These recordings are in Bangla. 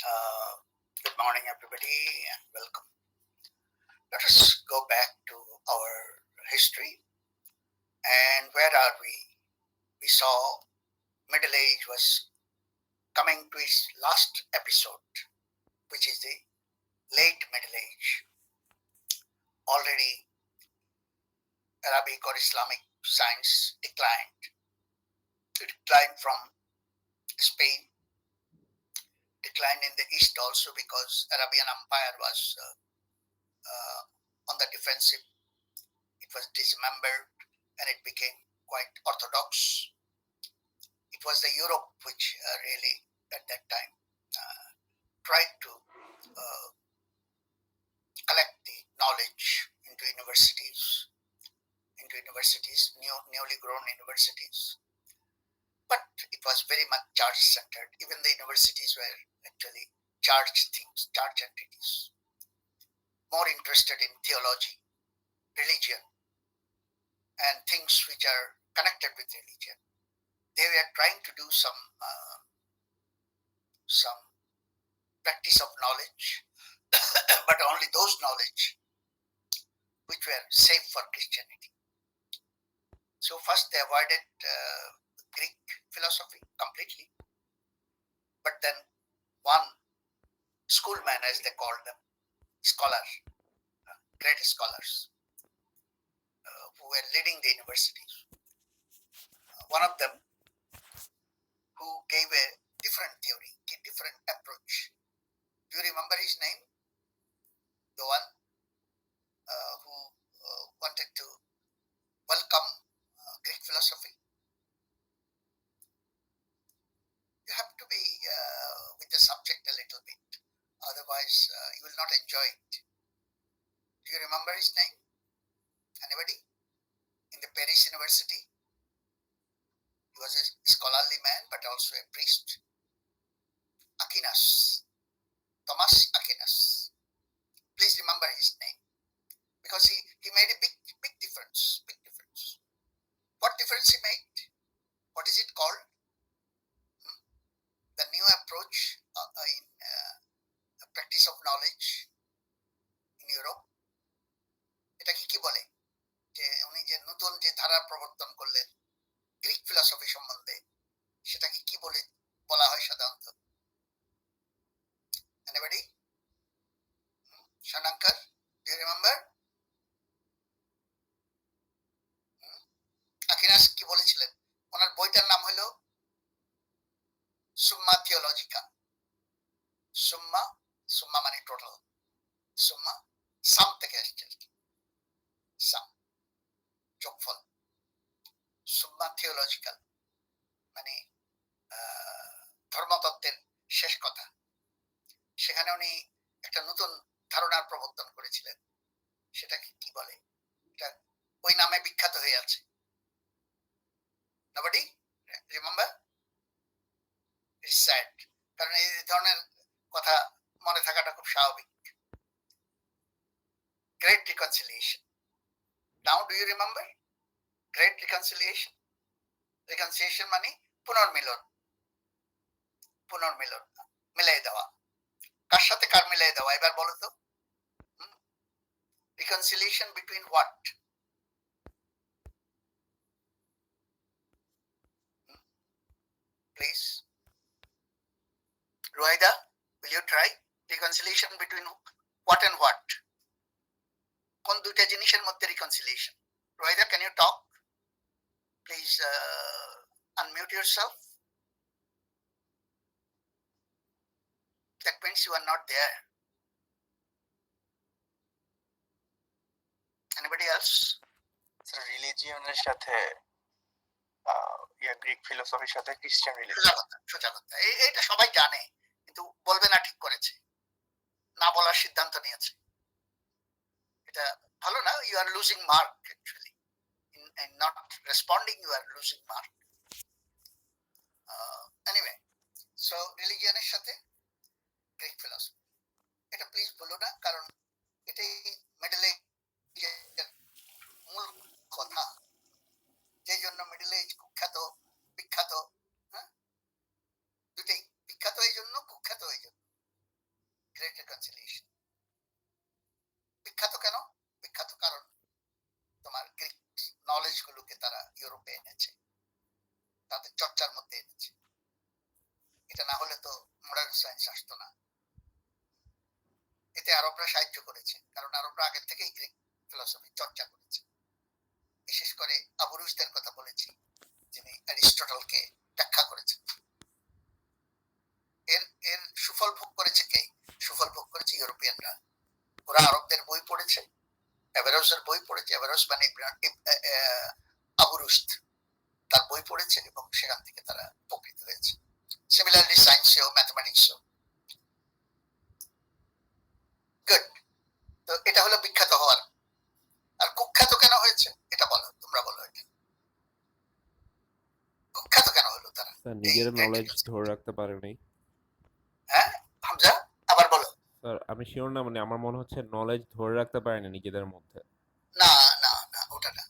Good morning, everybody, and welcome. Let us go back to our history. And where are we? We saw Middle Age was coming to its last episode, which is the late Middle Age. Already, Arabic or Islamic science declined. It declined from Spain, declined in the East also because Arabian Empire was on the defensive. It was dismembered and it became quite orthodox. It was the Europe which really at that time tried to uh, collect the knowledge into universities, newly grown universities. But it was very much charge centered. Even the universities were actually charged things, charged entities, more interested in theology, religion, and things which are connected with religion. They were trying to do some practice of knowledge, but only those knowledge which were safe for Christianity. So first they avoided Greek philosophy completely, but then one schoolman, as they called them, scholar, great scholars who were leading the universities. One of them who gave a different theory, a different approach. Do you remember his name? The one who wanted to welcome Greek philosophy. You have to be with the subject a little bit, otherwise you will not enjoy it. Do you remember his name? Anybody? In the Paris University, he was a scholarly man, but also a priest. Aquinas, Thomas Aquinas. Please remember his name, because he made a big difference. Big difference. What difference he made? What is it called? The new approach in practice of knowledge in Europe. এটাকে কি বলে? যে উনি যে নতুন যে ধারা প্রবর্তন করলেন গ্রিক ফিলসফি সম্বন্ধে, সেটাকে কি বলা হয় সাধারণত? Anybody? Shanankar, do you remember? আকিনাস কি বলেছিলেন? ওনার বইটার নাম হলো সুম্মা থিওলজিকা। সুম্মা মানে টোটাল, সুম্মা সাম থেকে আসছে, সাম যোগফল, সুম্মা থিওলজিক্যাল মানে ধর্মতত্ত্বের শেষ কথা। সেখানে উনি একটা নতুন ধারণার প্রবর্তন করেছিলেন, সেটাকে কি বলে? এটা ওই নামে বিখ্যাত হয়ে আছে। Nobody remember? It's sad, কারণ এই ধরনের কথা মনে থাকাটা খুব স্বাভাবিক। Great Reconciliation. Now do you remember? Great Reconciliation. Reconciliation মানে পুনর্মিলন, মিলাই দেওয়া। কার সাথে কার মিলাই দেওয়া এবার বলো তো? Reconciliation between what? Please, Ruhaida, will you try? Reconciliation between what and what? কোন দুইটা জিনিসের মধ্যে reconciliation? Ruhaida, can you talk? Please unmute yourself. That means you are not there. Anybody else? রিলিজিয়নের সাথে গ্রিক ফিলোসফির সাথে ক্রিশ্চিয়ান রিলিজিয়ন। সোজা কথা, এটা সবাই জানে, কিন্তু বলবে না ঠিক করেছে, না বলার সিদ্ধান্ত নিয়েছে। এটা ভালো না, you are losing mark actually. In not responding, you are losing mark. Anyway, so রিলিজিয়নের সাথে গ্রিক ফিলসফি, এটা প্লিজ বলো না, কারণ এটাই মিডল এজের মূল কথা। যে জন্য মিডল এজ কুখ্যাত, বিখ্যাত, হ্যাঁ, দুটেই বিখ্যাত এই জন্য, কুখ্যাত এই জন্য। Great reconciliation. বিখ্যাত কেন? বিখ্যাত কারণ তোমার গ্রিক নলেজ গুলোকে তারা ইউরোপে এনেছে, তাদের চর্চার মধ্যে এনেছে। এটা না হলে তো মডার্ন সায়েন্স আসতো না। এতে আরবরা সাহায্য করেছে, কারণ আরবরা আগের থেকেই গ্রিক ফিলসফি চর্চা করেছে। বিশেষ করে আবুরুসদের কথা বলেছি, যিনি অ্যারিস্টটলকে ব্যাখ্যা করেছেন। এর এর সুফল ভোগ করেছে কে? সুফল ভোগ করেছে ইউরোপিয়ানরা। ওরা আরবদের বই পড়েছে, অ্যাভারোসের বই পড়েছে। অ্যাভারোস মানে আবুরুস, তার বই পড়েছে এবং সেখান থেকে তারা উপকৃত হয়েছে। সিমিলারলি সায়েন্সেও, ম্যাথমেটিক্সেও। গুড। তো এটা হলো বিখ্যাত হওয়ার। আর কুখ্যাত কেন হয়েছে এটা বলো, তোমরা বলো। এটা কুখ্যাত কেন হলো তারা? স্যার এই নিজের গ্রেট নলেজ রিকনসিলিয়েশন। ধরে রাখতে পারেনি। হ্যাঁ হামজা, আবার বলো। স্যার আমি শিওর না, মানে আমার মনে হচ্ছে নলেজ ধরে রাখতে পারেনি নিজেদের মধ্যে। না না না, ওটা না।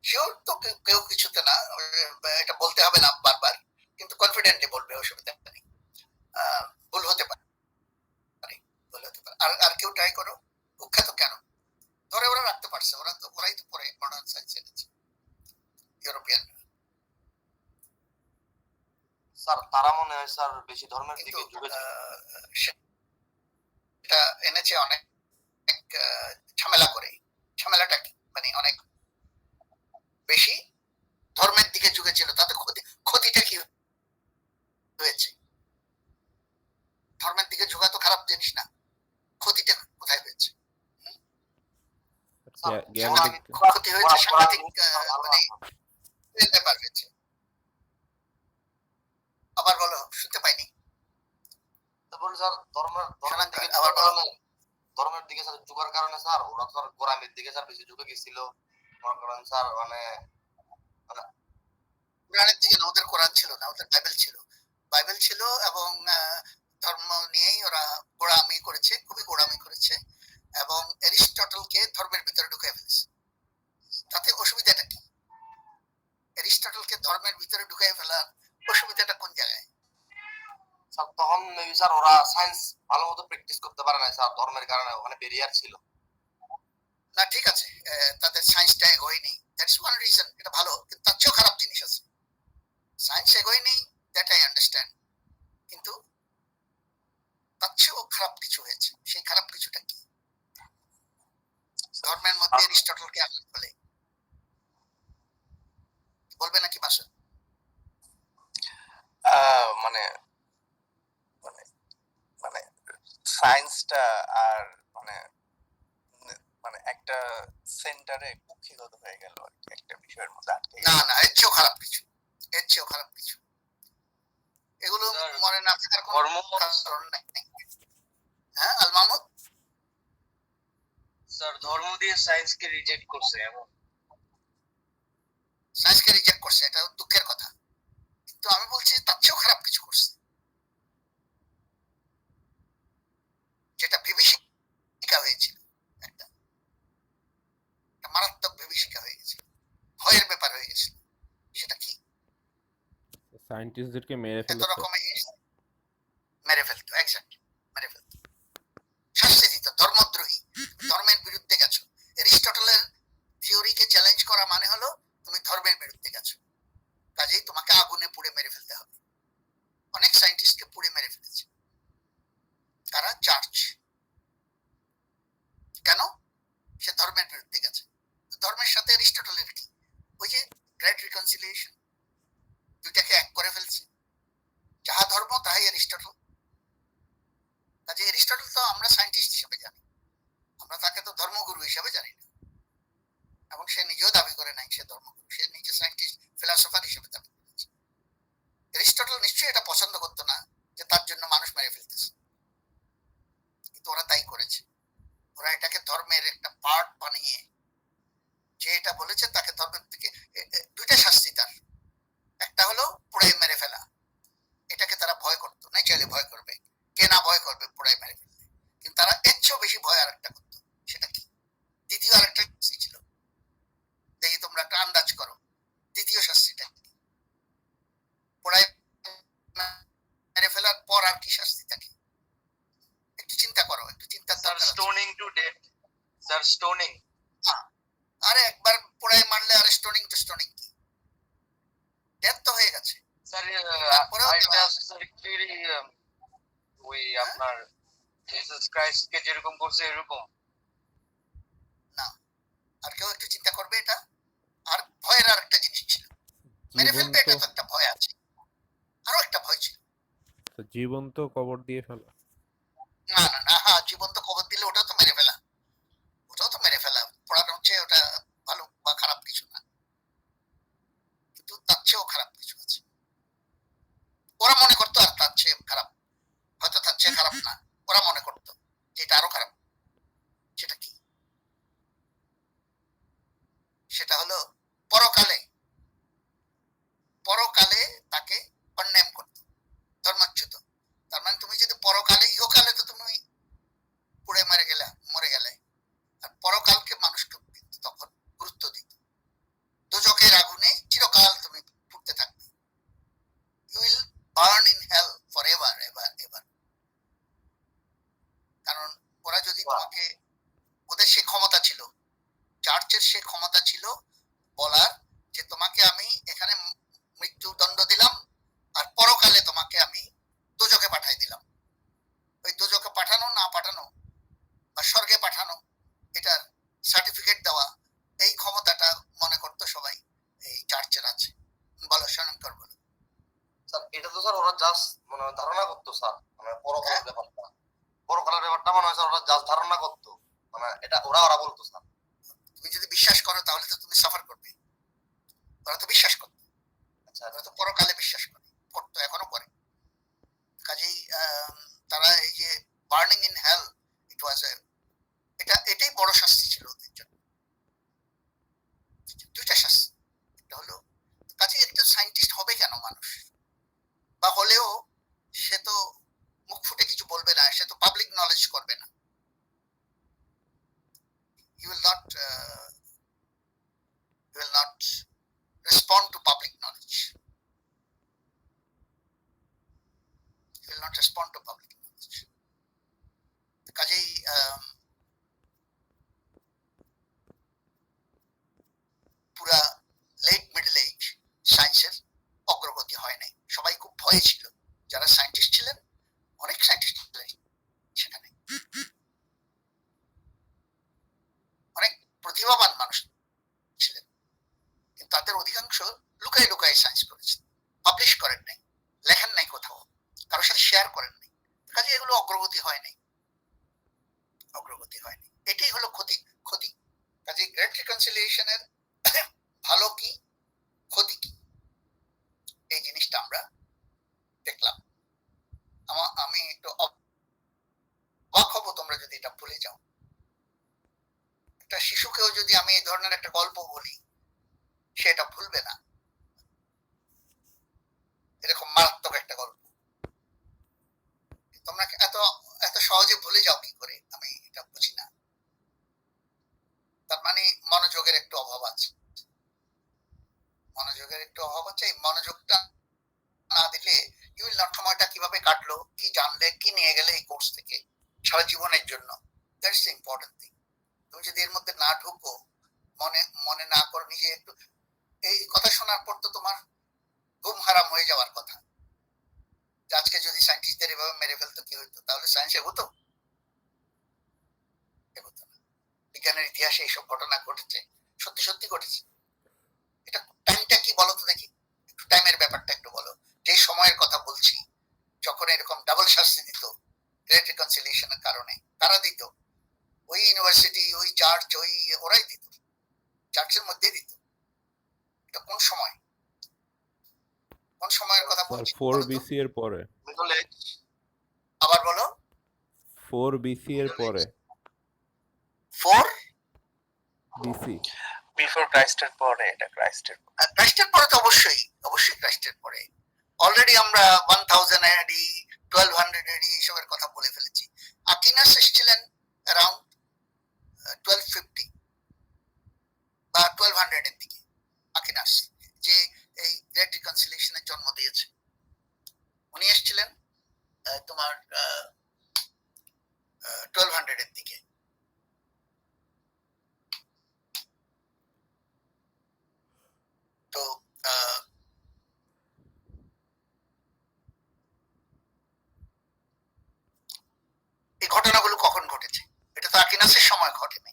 শিওর তো কেউ কিছুতে না, এটা বলতে হবে না বারবার, কিন্তু কনফিডেন্টলি বলবে, অসুবিধা নেই। ভুল হতে পারে, ভুল হতে পারে। আর আর কেউ ট্রাই করো। কুখ্যাত কেন? ধরে ওরা রাখতে পারছে, ওরাই তো পরে মডার্ন সায়েন্স এনেছে, ইউরোপিয়ান। স্যার তারা মনে হয় স্যার বেশি ধর্মের কিন্তু দিকে ঝুঁকেছে। সেটা এনেছে অনেক ঝামেলা করে। ঝামেলাটা কি? মানে অনেক বেশি ধর্মের দিকে ঝুঁকেছিল, তাতে ক্ষতিটা কি হয়েছে? ধর্মের দিকে ঝুঁকা তো খারাপ জিনিস না, ক্ষতিটা কোথায় হয়েছে? জ্ঞান সাংঘাতিক দিক ক্ষতি হয়েছে, সাংঘাতিক মানে ব্যাপার হয়েছে। আবার বলো, শুনতে পাইনি। তারপরে স্যার ধর্মের দিকে আবার বলো। ধর্মের দিকে স্যার ঝুঁকার কারণে স্যার ওরা তো গোড়ামির দিকে স্যার বেশি ঝুঁকে গেছিল। মনে করেন স্যার মানে কোরআনের দিকে না, ওদের কোরআন ছিল না, ওদের বাইবেল ছিল। বাইবেল ছিল এবং ধর্ম নিয়েই ওরা গোড়ামি করেছে, খুবই গোড়ামি করেছে, এবং এরিস্টটলকে ধর্মের ভিতরে ঢুকে ফেলেছে। তাতে অসুবিধাটা কি? এরিস্টটলকে ধর্মের ভিতরে ঢুকাই ফেলার অসুবিধাটা কোন জায়গায়? স্যার তখন মেবি স্যার ওরা সায়েন্স ভালো মতো প্র্যাকটিস করতে পারে না স্যার, ধর্মের কারণে ওখানে ব্যারিয়ার ছিল না ঠিক আছে, তাদের সায়েন্সটা এগোয়নি, দ্যাটস ওয়ান রিজন। এটা ভালো, কিন্তু তার চেয়েও খারাপ জিনিস আছে। সায়েন্স এগোয়নি, দ্যাট আই আন্ডারস্ট্যান্ড, কিন্তু তার চেয়েও খারাপ কিছু হয়েছে। সেই খারাপ কিছুটা কি? ধর্মের মধ্যে এরিস্টটলকে আঘাত বলে বলবে নাকি মাসুদ? মানে মানে মানে সায়েন্সটা আর মানে মানে একটা সেন্টারে কুক্ষিগত হয়ে গেল আর কি, একটা বিষয়ের মধ্যে আটকে না গেল। না, এর চেয়েও খারাপ কিছু, এর চেয়েও খারাপ কিছু। এগুলো স্যার, মনে না থাকার কোনো ধর্ম কারণ নাই। হ্যাঁ আল মাহমুদ, স্যার ধর্ম দিয়ে সায়েন্সকে রিজেক্ট করছে এমন। সায়েন্সকে রিজেক্ট করছে, এটা দুঃখের কথা, কিন্তু আমি বলছি তার চেয়েও খারাপ কিছু করছে, যেটা বিভীষিকা হয়েছিল, একটা মারাত্মক বিভীষিকা হয়ে গেছে, ভয়ের ব্যাপার হয়ে গেছে। সেটা কি? সায়েন্টিস্টদেরকে মেরে এত ফেলেছে। রকমের মেরে ফেলতো, এক্স্যাক্টলি মেরে ফেলতো, শাস্তি দিত। ধর্মদ্রোহী, ধর্মের বিরুদ্ধে গেছো। এরিস্টটলের থিওরিকে চ্যালেঞ্জ করা মানে হলো তুমি ধর্মের বিরুদ্ধে গেছো, কাজেই তোমাকে আগুনে পুড়ে মেরে ফেলতে হবে। অনেক সায়েন্টিস্টকে পুড়ে মেরে ফেলেছে তারা, চার্চ। কেন? সে ধর্মের বিরুদ্ধে গেছে। ধর্মের সাথে এরিস্টটলের কি? ওই যে গ্রেট রিকনসিলিয়েশন, দুইটাকে এক করে ফেলছে। যাহা ধর্ম তাহাই এরিস্টটল। কাজে এরিস্টটল তো আমরা সায়েন্টিস্ট হিসেবে জানি, আমরা তাকে তো ধর্মগুরু হিসেবে জানি না, এবং সে নিজেও দাবি করে নাই সে ধর্মগুরু, সে নিজে সায়েন্টিস্ট ফিলসফার হিসেবে দাবি করেছে। এরিস্টটল নিশ্চয়ই এটা পছন্দ করতো না যে তার জন্য মানুষ মেরে ফেলতেছে, কিন্তু ওরা তাই করেছে। ওরা এটাকে ধর্মের একটা পার্ট বানিয়ে, যে এটা বলেছে তাকে ধর্মের থেকে দুইটা শাস্তি তার, একটা হলো পুড়াই মেরে ফেলা, এটাকে তারা ভয় করতো, নাই চাইলে ভয় করবে, কে না ভয় করবে পুড়াই মেরে ফেললে, কিন্তু তারা এর চেয়েও বেশি ভয় আরেকটা করতো। সেটা কি? দ্বিতীয় আরেকটা শাস্তি ছিল, দেখি তোমরা একটা আন্দাজ করো। দ্বিতীয় শাস্তিটা পুড়াই মেরে ফেলার পর আর কি শাস্তি থাকে? একটু চিন্তা করো, একটু চিন্তার স্যার দরকার আছে। Stoning to death, sir stoning. আরে একবার পোড়ায় মারলে আর স্টোনিং টু স্টোনিং কি, ডেথ তো হয়ে গেছে। স্যার তারপরেও এটা আছে স্যার অ্যাকচুয়ালি ওই আপনার জিসাস ক্রাইস্টকে যেরকম করছে এরকম। না, আর কেউ একটু চিন্তা করবে এটা। আর ভয়ের আর একটা জিনিস ছিল, মেরে জীবন ফেলবে, তো এটা তো একটা ভয় আছে, আরো একটা ভয় ছিল। জীবন তো কবর দিয়ে ফেলা। না না না, হ্যাঁ, জীবন্ত কবর দিলে ওটাও তো মেরে ফেলা, ওটাও তো মেরে ফেলা। পড়ানো হচ্ছে ওটা ভালো বা খারাপ কিছু না, কিন্তু তার চেয়েও খারাপ কিছু আছে। ওরা মনে করতো আর তার চেয়ে খারাপ, হয়তো তার চেয়ে খারাপ না, ওরা মনে করতো যে এটা আরো খারাপ। সেটা কি? সেটা হলো পরকালে, পরকালে তাকে কন্ডেম করতো, ধর্মাচ্যুত। তার মানে তুমি যদি পরকালে, ইহকালে তো তুমি পুড়ে মরে গেলে, আর পরকালকে মানুষকে কিন্তু তখন গুরুত্ব দিত। দোজখের আগুনে চিরকাল তুমি পুড়তে থাকবে, you will burn in hell for ever ever ever. কারণ ওরা যদি তোমাকে, ওদের সে ক্ষমতা ছিল, চার্চের সে ক্ষমতা ছিল বলার যে তোমাকে আমি এখানে মৃত্যুদণ্ড দিলাম, আর পরকালে তোমাকে আমি দোজখে পাঠাই দিলাম। ওই দোজখে পাঠানো না পাঠানো বা স্বর্গে পাঠানো, এটার সার্টিফিকেট দেওয়া, এই ক্ষমতাটা মনে করতো সবাই এই চার্চের আছে। বলো শরণকর, বলো। স্যার এটা তো স্যার ওরা জাস্ট মানে ধারণা করতো স্যার, মানে পরকালের ব্যাপারটা, পরকালের ব্যাপারটা মনে হয় স্যার ওরা জাস্ট ধারণা করতো, মানে এটা ওরা বলতো স্যার। তুমি যদি বিশ্বাস করো তাহলে তো তুমি সাফার করবে। ওরা তো বিশ্বাস করতো, আচ্ছা ওরা তো পরকালে বিশ্বাস করে, করতো, এখনো করে। কাজেই তারা এই যে বার্নিং ইন হেল, ইট ওয়াজ এটাই বড় শাস্তি ছিল ওদের জন্য। দুইটা শাস্তি, একটা হলো, কাজে একটা সায়েন্টিস্ট হবে কেন মানুষ, বা হলেও সে তো মুখ ফুটে কিছু বলবে না, সে তো পাবলিক নলেজ করবে না। he will not respond to public knowledge, he will not respond to public knowledge. কাজেই পুরা লেট মিডল এজ সায়েন্সের অগ্রগতি হয় নাই, সবাই খুব ভয়ে ছিল। যারা সায়েন্টিস্ট ছিলেন, অনেক সায়েন্টিস্ট ছিলেন সেখানে, অনেক প্রতিভাবান মানুষ ছিলেন, কিন্তু তাদের অধিকাংশ লুকাই লুকাই সায়েন্স করেছেন, পাবলিশ করেন নাই, লেখেন নাই কোথাও, কারোর সাথে শেয়ার করেন নাই। কাজে এগুলো অগ্রগতি হয় নাই, অগ্রগতি হয়নি। এটাই হলো ক্ষতি। কাজে গ্রেট রিকনসিলিয়েশনের ভালো কি, ক্ষতি কি, এই জিনিসটা আমরা দেখলাম। আমি একটু অবাক হবো তোমরা যদি এটা ভুলে যাও। একটা শিশুকেও যদি আমি এই ধরনের একটা গল্প বলি, সে এটা ভুলবে না। এরকম মারাত্মক একটা গল্প তোমরা এত এত সহজে ভুলে যাও কি করে, আমি এটা বুঝি না। তার মানে মনোযোগের একটু অভাব আছে, মনোযোগের একটু অভাব আছে। এই মনোযোগটা না দিলে ইউ উইল নট, সময়টা কিভাবে কাটলো, কি জানলে, কি নিয়ে গেলে এই কোর্স থেকে সারা জীবনের জন্য, দ্যাটস দ্য ইম্পর্টেন্ট থিং। তুমি যদি এর মধ্যে না ঢুকো, মনে না করো, নিজে একটু, এই কথা শোনার পর তো তোমার ঘুম হারাম হয়ে যাওয়ার কথা। আজকে যদি সায়েন্টিস্টদের এভাবে মেরে ফেলতো কি হইতো, তাহলে সায়েন্স এগোতো? এগোতো না। বিজ্ঞানের ইতিহাসে এইসব ঘটনা ঘটেছে, সত্যি সত্যি ঘটেছে। এটা টাইমটা কি বলো তো দেখি, একটু টাইমের ব্যাপারটা একটু বলো। যে সময়ের কথা বলছি, যখন এরকম ডাবল শাস্তি দিত গ্রেট রিকনসিলিয়েশনের কারণে, কারা দিত? ওই ইউনিভার্সিটি, ওই চার্চ, ওরাই দিত, চার্চের মধ্যে দিত। এটা কোন সময়, কোন সময়ের কথা বলছি 4 BC এর পরে। Middle age. আবার বলো। 4 BC এর পরে। 4 BC। বিফোর ক্রাইস্টের পরে, এটা ক্রাইস্টের ক্রাইস্টের পরে তো অবশ্যই ক্রাইস্টের পরে। অলরেডি আমরা 1000 এডি, 1200 এডি এসবের কথা বলে ফেলেছি। আকিনাস এসেছিলেন অ্যারাউন্ড 1250 বা 1200 এর দিকে। আকিনাস, যে এই গ্রেট রিকনসিলিয়েশনের জন্ম দিয়েছে, উনি এসেছিলেন তোমার 1200 এর দিকে। তো এই ঘটনাগুলো কখন ঘটেছে? এটা তো আকিনাসের সময় ঘটেনি,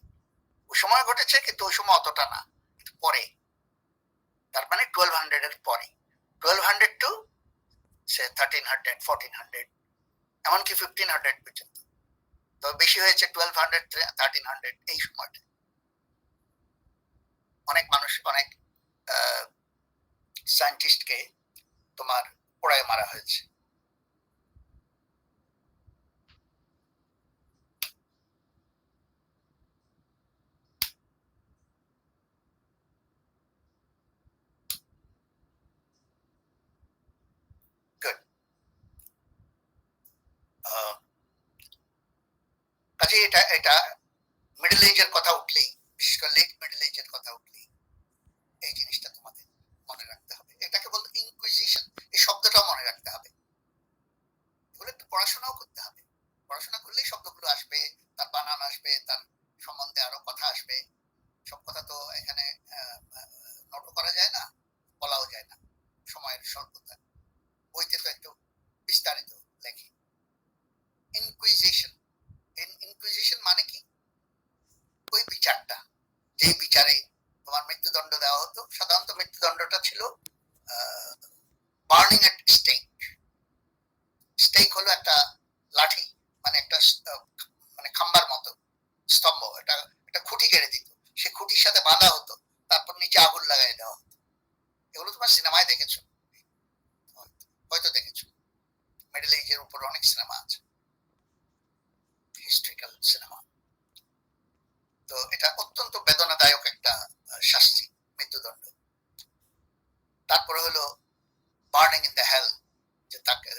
ওই সময় ঘটেছে, কিন্তু ওই সময় অতটা না, কিন্তু পরে, তার মানে 1200 এর পরে, 1200 টু সে 1300 1400 এমনকি 1500 পর্যন্ত। তবে বেশি হয়েছে 1200 1300 এই সময়টা। অনেক মানুষ, অনেক সায়েন্টিস্টকে তোমার পোড়ায় মারা হয়েছে। Good. কাজে এটা মিডল এজের কথা উঠলেই, বিশেষ করে লেট মিডল এজের কথা উঠলেই এই জিনিসটা তোমাদের মনে রাখতে হবে। এটাকে বলতে ইনকুইজিশন, এই শব্দটাও মনে রাখতে হবে। এগুলো একটু পড়াশোনাও করতে হবে। পড়াশোনা করলেই শব্দগুলো আসবে, তার বানান আসবে, তার সম্বন্ধে আরো কথা আসবে। সব কথা তো এখানে নোটও করা যায় না, বলাও যায় না, সময়ের স্বল্পতা। বইতে তো একটু বিস্তারিত লেখি। ইনকুইজিশন, ইনকুইজিশন মানে কি? ওই বিচারটা, যে বিচারে তোমার মৃত্যুদণ্ড দেওয়া হতো, সাধারণত মৃত্যুদণ্ডটা ছিল বার্নিং এট স্টেক। স্টেক হলো একটা লাঠি, মানে একটা মানে খাম্বার মতো স্তম্ভ, এটা একটা খুঁটি গেড়ে দিত, সে খুঁটির সাথে বাঁধা হতো, তারপর নিচে আগুন লাগাই দেওয়া হতো। এগুলো তোমার সিনেমায় দেখেছো, হয়তো দেখেছো। মিডল এজের উপর অনেক সিনেমা আছে, হিস্ট্রিক্যাল সিনেমা। তো এটা অত্যন্ত বেদনাদায়ক একটা শাস্তি, মৃত্যুদণ্ড। তারপরে হলো বার্নিং ইন দ্য হেল, যে তাকে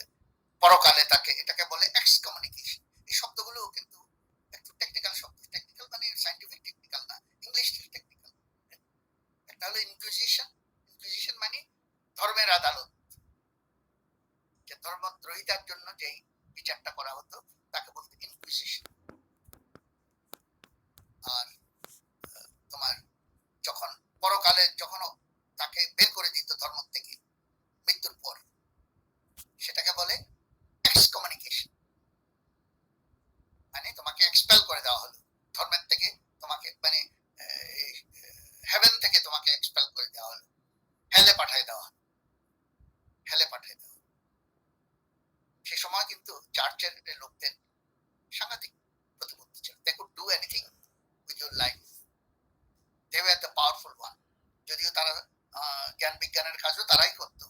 পরকালে তাকে, এটাকে বলে এক্সকমিউনিকেশন। এই শব্দগুলো কিন্তু একটু টেকনিক্যাল শব্দ, টেকনিক্যাল মানে সায়েন্টিফিক টেকনিক্যাল না, ইংলিশ টেকনিক্যাল। একটা হলো ইনকুইজিশন, ইনকুইজিশন মানে ধর্মের আদালত, যে ধর্মদ্রোহিতার জন্য যে বিচারটা করা হতো তাকে বলতো ইনকুইজিশন। আর তোমার যখন পরকালে যখন তাকে বের করে দিত ধর্ম থেকে মৃত্যুর পর, সেটাকে বলে এক্সকমিউনিকেশন। মানে তোমাকে এক্সপেল করে দেওয়া হলো ধর্মের থেকে, তোমাকে মানে হেভেন থেকে তোমাকে এক্সপেল করে দেওয়া হলো, হেলে পাঠিয়ে দেওয়া হলো, হেলে পাঠিয়ে দেওয়া। সে সময় কিন্তু চার্চের লোকদের সাংঘাতিক প্রতিপত্তি ছিল। they could do anything with your life. They were the powerful one. যদিও তারা জ্ঞান বিজ্ঞানের কাজও তারাই করতো,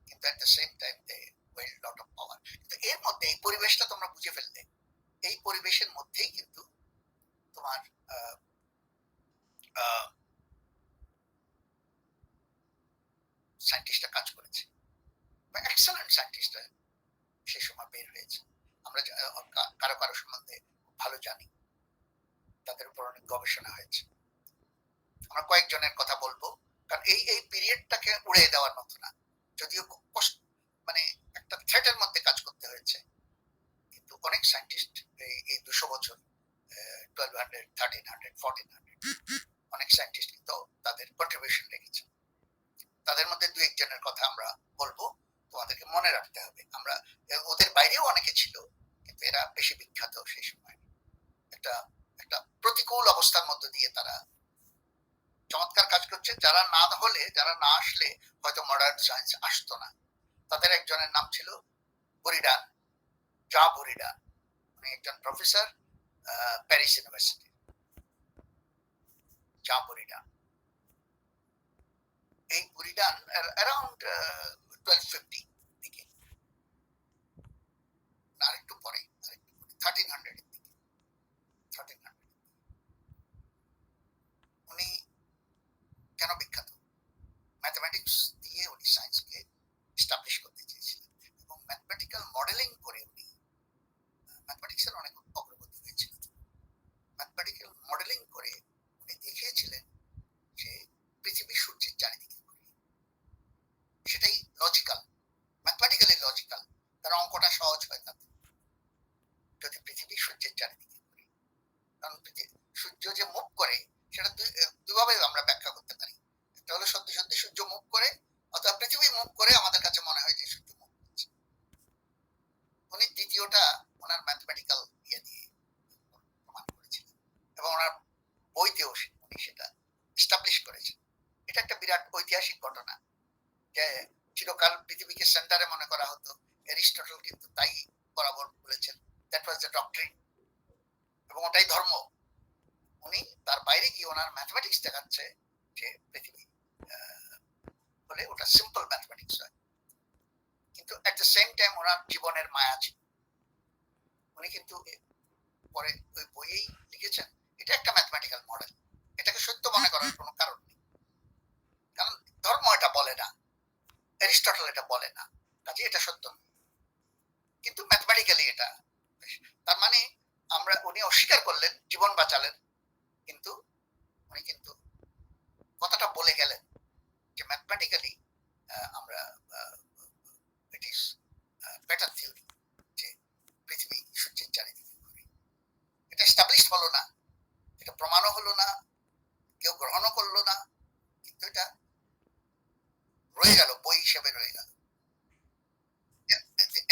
কিন্তু at the same time they wield lot of power. কিন্তু এর মধ্যে এই পরিবেশটা তোমরা বুঝে ফেললে, এই পরিবেশের মধ্যেই কিন্তু তোমার সায়েন্টিস্টরা কাজ করেছে, বা এক্সেলেন্ট সায়েন্টিস্টরা সেই সময় বের হয়েছে। আমরা কারো কারো সম্বন্ধে ভালো জানি, তাদের উপর অনেক গবেষণা হয়েছে। আমরা কয়েকজনের কথা বলবো, কারণ এই পিরিয়ডটাকে উড়িয়ে দেওয়ার মতো না। যদিও মানে একটা থ্রেটের মধ্যে কাজ করতে হয়েছে, কিন্তু অনেক সায়েন্টিস্ট এই 200 বছর 1200 1300 1400 অনেক সায়েন্টিস্ট কিন্তু তাদের কন্ট্রিবিউশন রেখেছে। তাদের মধ্যে দু একজনের কথা আমরা বলবো, তোমাদেরকে মনে রাখতে হবে। আমরা ওদের বাইরেও অনেকে ছিল, কিন্তু এরা বেশি বিখ্যাত সেই সময়। একটা একটা প্রতিকূল অবস্থার মধ্য দিয়ে তারা চমৎকার কাজ করছে। যারা না হলে, যারা না আসলে হয়তো মডার্ন সায়েন্স আসতো না। তাদের একজনের নাম ছিল বুরিডান, জা বুরিডান। উনি একজন প্রফেসর প্যারিস ইউনিভার্সিটি, জা বুরিডান। এই বুরিডান অ্যারাউন্ড 1250 দিকে, আরেকটু পরে 1300 এর দিকে, 1300। উনি কেন বিখ্যাত? ম্যাথমেটিক্স দিয়ে উনি সায়েন্সকে এস্টাবলিশ করতে চেয়েছিলেন, এবং ম্যাথমেটিক্যাল মডেলিং করে উনি ম্যাথমেটিক্সের অনেক অগ্রগতি হয়েছিল। ম্যাথমেটিক্যাল মডেলিং করে উনি দেখিয়েছিলেন যে পৃথিবী সূর্যের চারিদিকে ঘুরে। সেটাই লজিক্যাল, ম্যাথমেটিক্যালি লজিক্যাল, তার অঙ্কটা সহজ হয় তাতে। যদি পৃথিবী সূর্যের চারিদিকে দ্বিতীয়টা ওনার ম্যাথমেটিক্যাল ইয়ে দিয়ে প্রমাণ করেছিলেন এবং ওনার বইতেও উনি সেটা এস্টাবলিশ করেছেন। এটা একটা বিরাট ঐতিহাসিক ঘটনা যে চিরকাল পৃথিবীকে সেন্টারে মনে করা হতো। এরিস্টটল কিন্তু তাই বরাবর বলেছেন, দ্যাট ওয়াজ দ্য ডক্ট্রিন, এবং ওটাই ধর্ম। উনি তার বাইরে গিয়ে ওনার ম্যাথমেটিক্স দেখাচ্ছে যে পৃথিবী বলে ওটা সিম্পল ম্যাথমেটিক্স হয়, কিন্তু এট দ্য সেম টাইম ওনার জীবনের মায়া ছিল। উনি কিন্তু পরে ওই বইয়েই লিখেছেন এটা একটা ম্যাথমেটিক্যাল মডেল, এটাকে সত্য মনে করার কোনো কারণ নেই, কারণ ধর্ম এটা বলে না, এরিস্টটল এটা বলে না, কাজে এটা সত্য নয়। কিন্তু ম্যাথমেটিক্যালি এটা, তার মানে আমরা, উনি অস্বীকার করলেন, জীবন বাঁচালেন, কিন্তু উনি কিন্তু কথাটা বলে গেলেন যে ম্যাথমেটিক্যালি আমরা ইট ইজ বেটার থিওরি যে পৃথিবী সূর্যের চারিদিকে ঘুরে। এটা এস্টাবলিশ হলো না, এটা প্রমাণও হলো না, কেউ গ্রহণও করলো না, কিন্তু এটা রয়ে গেল, বই হিসেবে রয়ে গেল।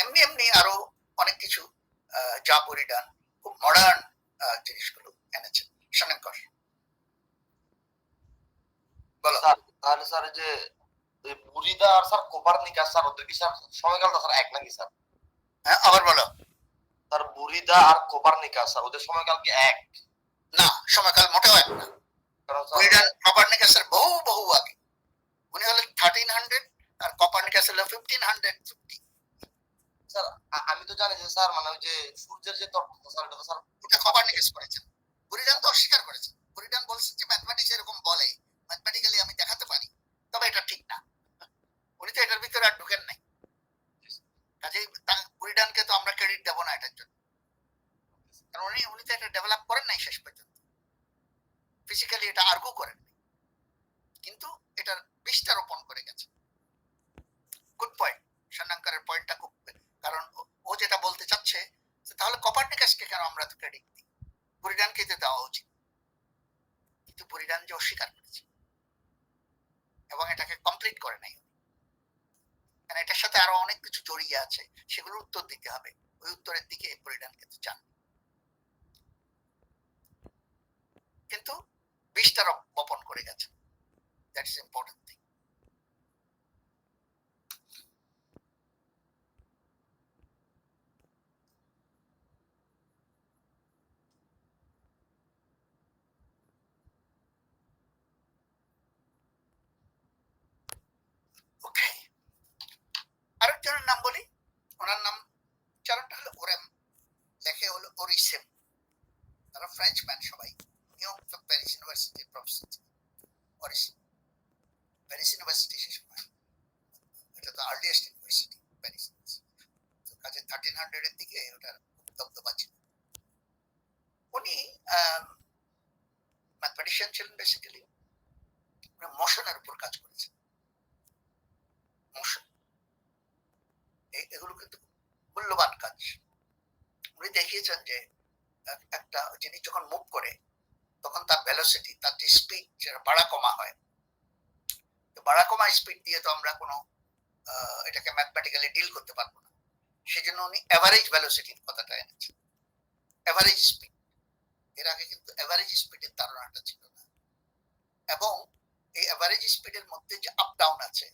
এমনি এমনি আরো অনেক কিছু যা পরিডান খুব মডার্ন জিনিসগুলো এনেছেন। স্বয়ংকর বলো। স্যার তাহলে স্যার এই যে এই বুরিদা আর স্যার কোপারনিকাস স্যার ওদের কি স্যার সময়কালটা স্যার এক নাকি স্যার? হ্যাঁ, আবার বলো। স্যার বুরিদা আর কোপারনিকাস স্যার ওদের সময়কাল কি এক? না, সময়কাল মোটেও এক না। কারণ বুরিডান কোপারনিকাসের বহু বহু আগে। উনি হলেন 1300 আর কোপারনিকাস হলো 1550। স্যার আমি তো জানি যে স্যার মানে ওই যে সূর্যের যে তত্ত্ব স্যার এটা তো স্যার এটা কোপারনিকাস করেছেন, বুরিডান তো অস্বীকার করেছেন। বুরিডান বলছেন যে ম্যাথমেটিক্স এরকম বলে, ম্যাথমেটিক্যালি আমি দেখাতে পারি, তবে এটা ঠিক না। উনি তো এটার ভিতরে আর ঢুকেন নাই, কাজেই বুরিডানকে তো আমরা ক্রেডিট দেবো না এটার জন্য, কারণ উনি তো এটা ডেভেলপ করেন নাই শেষ পর্যন্ত, ফিজিক্যালি এটা আর্গু করেন নাই, কিন্তু এটার বীজটা রোপণ করে গেছে। গুড পয়েন্ট, স্বয়ংকরের পয়েন্টটা খুব, কারণ ও যেটা বলতে চাচ্ছে তাহলে কোপারনিকাসকে কেন আমরা ক্রেডিট দিই, বুরিডানকে তো দেওয়া উচিত, কিন্তু বুরিডান যে অস্বীকার করেছে এবং এটাকে কমপ্লিট করে নাই, কারণ এটার সাথে আরো অনেক কিছু জড়িয়ে আছে, সেগুলোর উত্তর দিতে হবে। ওই উত্তরের দিকে বুরিডান কিন্তু চান, কিন্তু বীজটা বপন করে গেছে। That is important thing. Okay, আরেকজনের নাম বলি, ওনার নাম চারণটা হলো ওরেম, লেখে হলো ওরিসেম। তারা ফ্রেঞ্চম্যান সবাই, উনিও প্যারিস ইউনিভার্সিটির প্রফেসর ছিলেন। ওরিসেম প্যারিস ইউনিভার্সিটি সে সময়, এটা তো আর্লিয়েস্ট ইউনিভার্সিটি প্যারিস, কাজে 1300 এর দিকে ওটার দবদবা ছিল। উনি ম্যাথমেটিশিয়ান ছিলেন বেসিক্যালি, উনি মোশনের উপর কাজ করেছেন। মোশন এগুলো কিন্তু মূল্যবান কাজ। উনি দেখিয়েছেন যে একটা জিনিস যখন মুভ করে তখন তার ভেলোসিটি, তার যে স্পিড, যেটা বাড়া কমা হয়, বাড়া কমা স্পিড দিয়ে তো আমরা কোনো এটাকে ম্যাথমেটিক্যালি ডিল করতে পারবো না, সেজন্য উনি এভারেজ ভেলোসিটির কথাটা এনেছেন, এভারেজ স্পিড। এর আগে কিন্তু এভারেজ স্পিডের ধারণাটা ছিল না, এবং এই এভারেজ স্পিডের মধ্যে যে আপ ডাউন আছে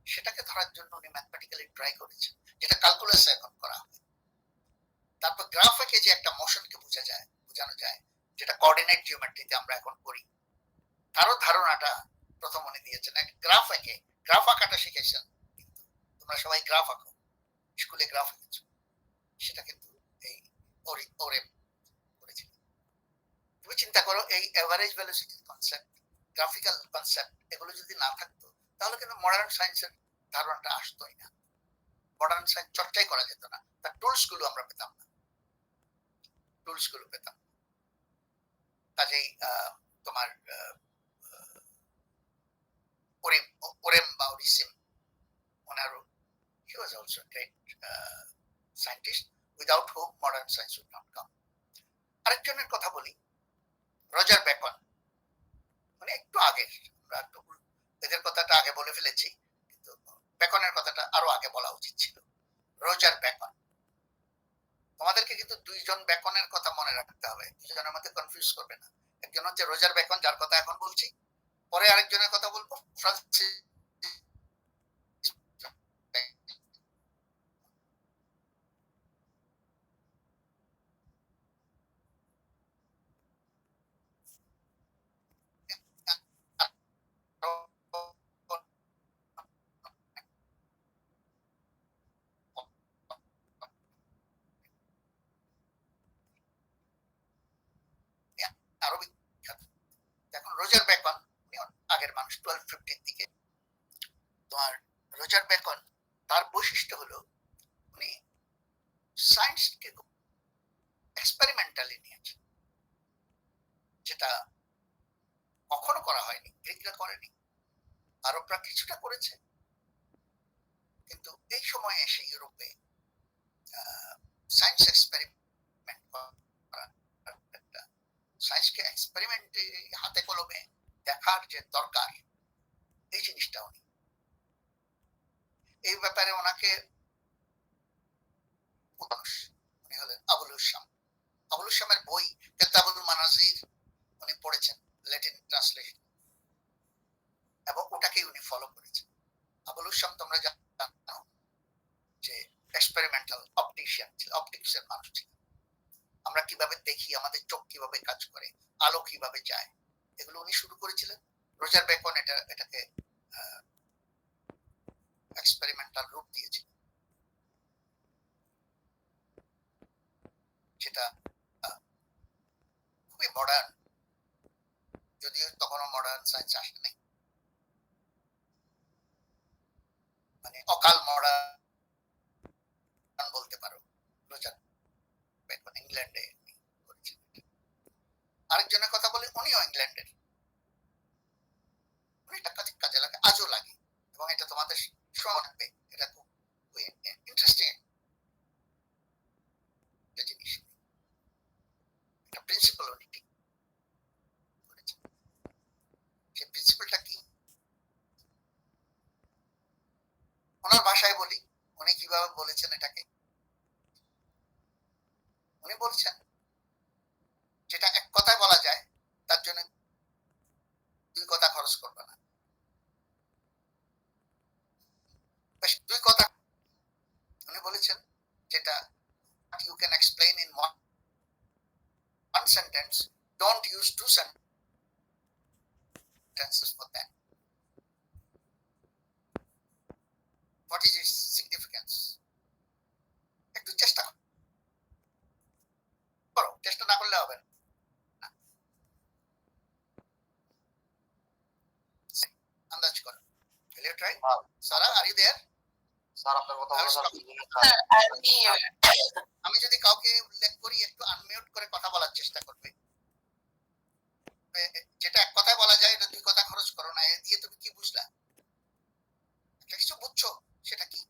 সেটাকে ধরার জন্য উনি ম্যাথমেটিক্যালি ট্রাই করেছেন, যেটা ক্যালকুলাসে এখন করা হয়। তারপর গ্রাফ এঁকে যে একটা মোশনকে বোঝানো যায়, যেটা কোঅর্ডিনেট জিওমেট্রিতে আমরা এখন করি, তারও ধারণাটা প্রথম উনি দিয়েছেন। গ্রাফ এঁকে, গ্রাফ আঁকাটা শিখেছেন, কিন্তু তোমরা সবাই গ্রাফ আঁকো, স্কুলে গ্রাফ এঁকেছো, সেটা কিন্তু এই ওরেম করেছিল। তুমি চিন্তা করো, এই এভারেজ ভেলোসিটির কনসেপ্ট, গ্রাফিক্যাল কনসেপ্ট, এগুলো যদি না থাকতো তাহলে কিন্তু মডার্ন সায়েন্সের ধারণাটা আসতোই না, মডার্ন সায়েন্স চর্চাই করা যেত না, তার টুলস গুলো আমরা পেতাম না, টুলস গুলো পেতাম। কাজেই তোমার ওরেম বা ওরিসিম, ওনারও, he was also a great scientist without whom modern science would not come. আরেকজনের কথা বলি, রজার বেকন, মানে একটু আগে, আমরা একটু এদের কথাটা আগে বলে ফেলেছি, কিন্তু বেকনের কথাটা আরো আগে বলা উচিত ছিল। রজার বেকন আপনাদেরকে কিন্তু দুইজন বেকনের কথা মনে রাখতে হবে, দুজনের মধ্যে কনফিউজ করবে না। একজন হচ্ছে রোজার বেকন, যার কথা এখন বলছি, পরে আরেকজনের কথা বলবো, ফ্রান্সিস আরো বিখ্যাত। এখন রোজার বেকন আগের মানুষ 1250 দিকে। তোমার রোজার বেকন, তার বৈশিষ্ট্য হলো উনি সায়েন্সকে এক্সপেরিমেন্টালি নিয়েছে, যেটা কখনো করা হয়নি, গ্রিকরা করেনি, আরবরা কিছুটা করেছে, কিন্তু এই সময়ে এসে ইউরোপে সায়েন্স এক্সপেরিমেন্ট করা, একটা সায়েন্সকে এক্সপেরিমেন্টে হাতে কলমে দেখার যে দরকার, এই জিনিসটা উনি, এই ব্যাপারে ওনাকে উনি হলেন আবুল হুসাম। আবুল হুসামের বই কেতাবুল মানাজির উনি পড়েছেন, ল্যাটিন ট্রান্সলেশন, এবং ওটাকেই উনি ফলো করেছেন। আবুল হুসাম তোমরা জানো যে এক্সপেরিমেন্টাল অপটিশিয়ান ছিল, অপটিক্সের মানুষ ছিল। আমরা কিভাবে দেখি, আমাদের চোখ কিভাবে কাজ করে, আলো কিভাবে যায়, এগুলো উনি শুরু করেছিলেন। রোজার বেকন এটাকে এক্সপেরিমেন্টাল রূপ দিয়েছিল, যেটা খুবই মডার্ন, যদিও তখনও মডার্ন সায়েন্স আসে নাই, মানে অকাল মডার্ন বলতে পারো। রোজার বেকন ইংল্যান্ডে করেছিলেন। আরেকজনের কথা বলে, উনিও ইংল্যান্ডের, উনি এটা কাজে লাগে, আজও লাগে, এবং এটা তোমাদের শোনা থাকবে। এটা খুব ইন্টারেস্টিং একটা জিনিস, একটা প্রিন্সিপাল উনি ঠিক করেছেন। সেই প্রিন্সিপালটা কি, ওনার ভাষায় বলি, উনি কিভাবে বলেছেন এটাকে। উনি বলছেন যেটা এক কথায় বলা যায়, তার জন্য দুই কথা খরচ করবে না। বেশ, দুই কথা উনি বলেছেন, যেটা you can explain in one sentence, don't use two sentences for that. What is its significance? একটু চেষ্টা করো, চেষ্টা না করলে হবে না। আন্দাজ করো। Will you try? Sarah, are you there? Sir আপনার কথা I বলা was স্যার talking. আমি যদি কাউকে উল্লেখ করি, একটু আনমিউট করে কথা বলার চেষ্টা করবে। যেটা এক কথায় বলা যায়, এটা দুই কথা খরচ করো না। এর দিয়ে তুমি কি বুঝলা? একটা কিছু বুঝছো, সেটা কি?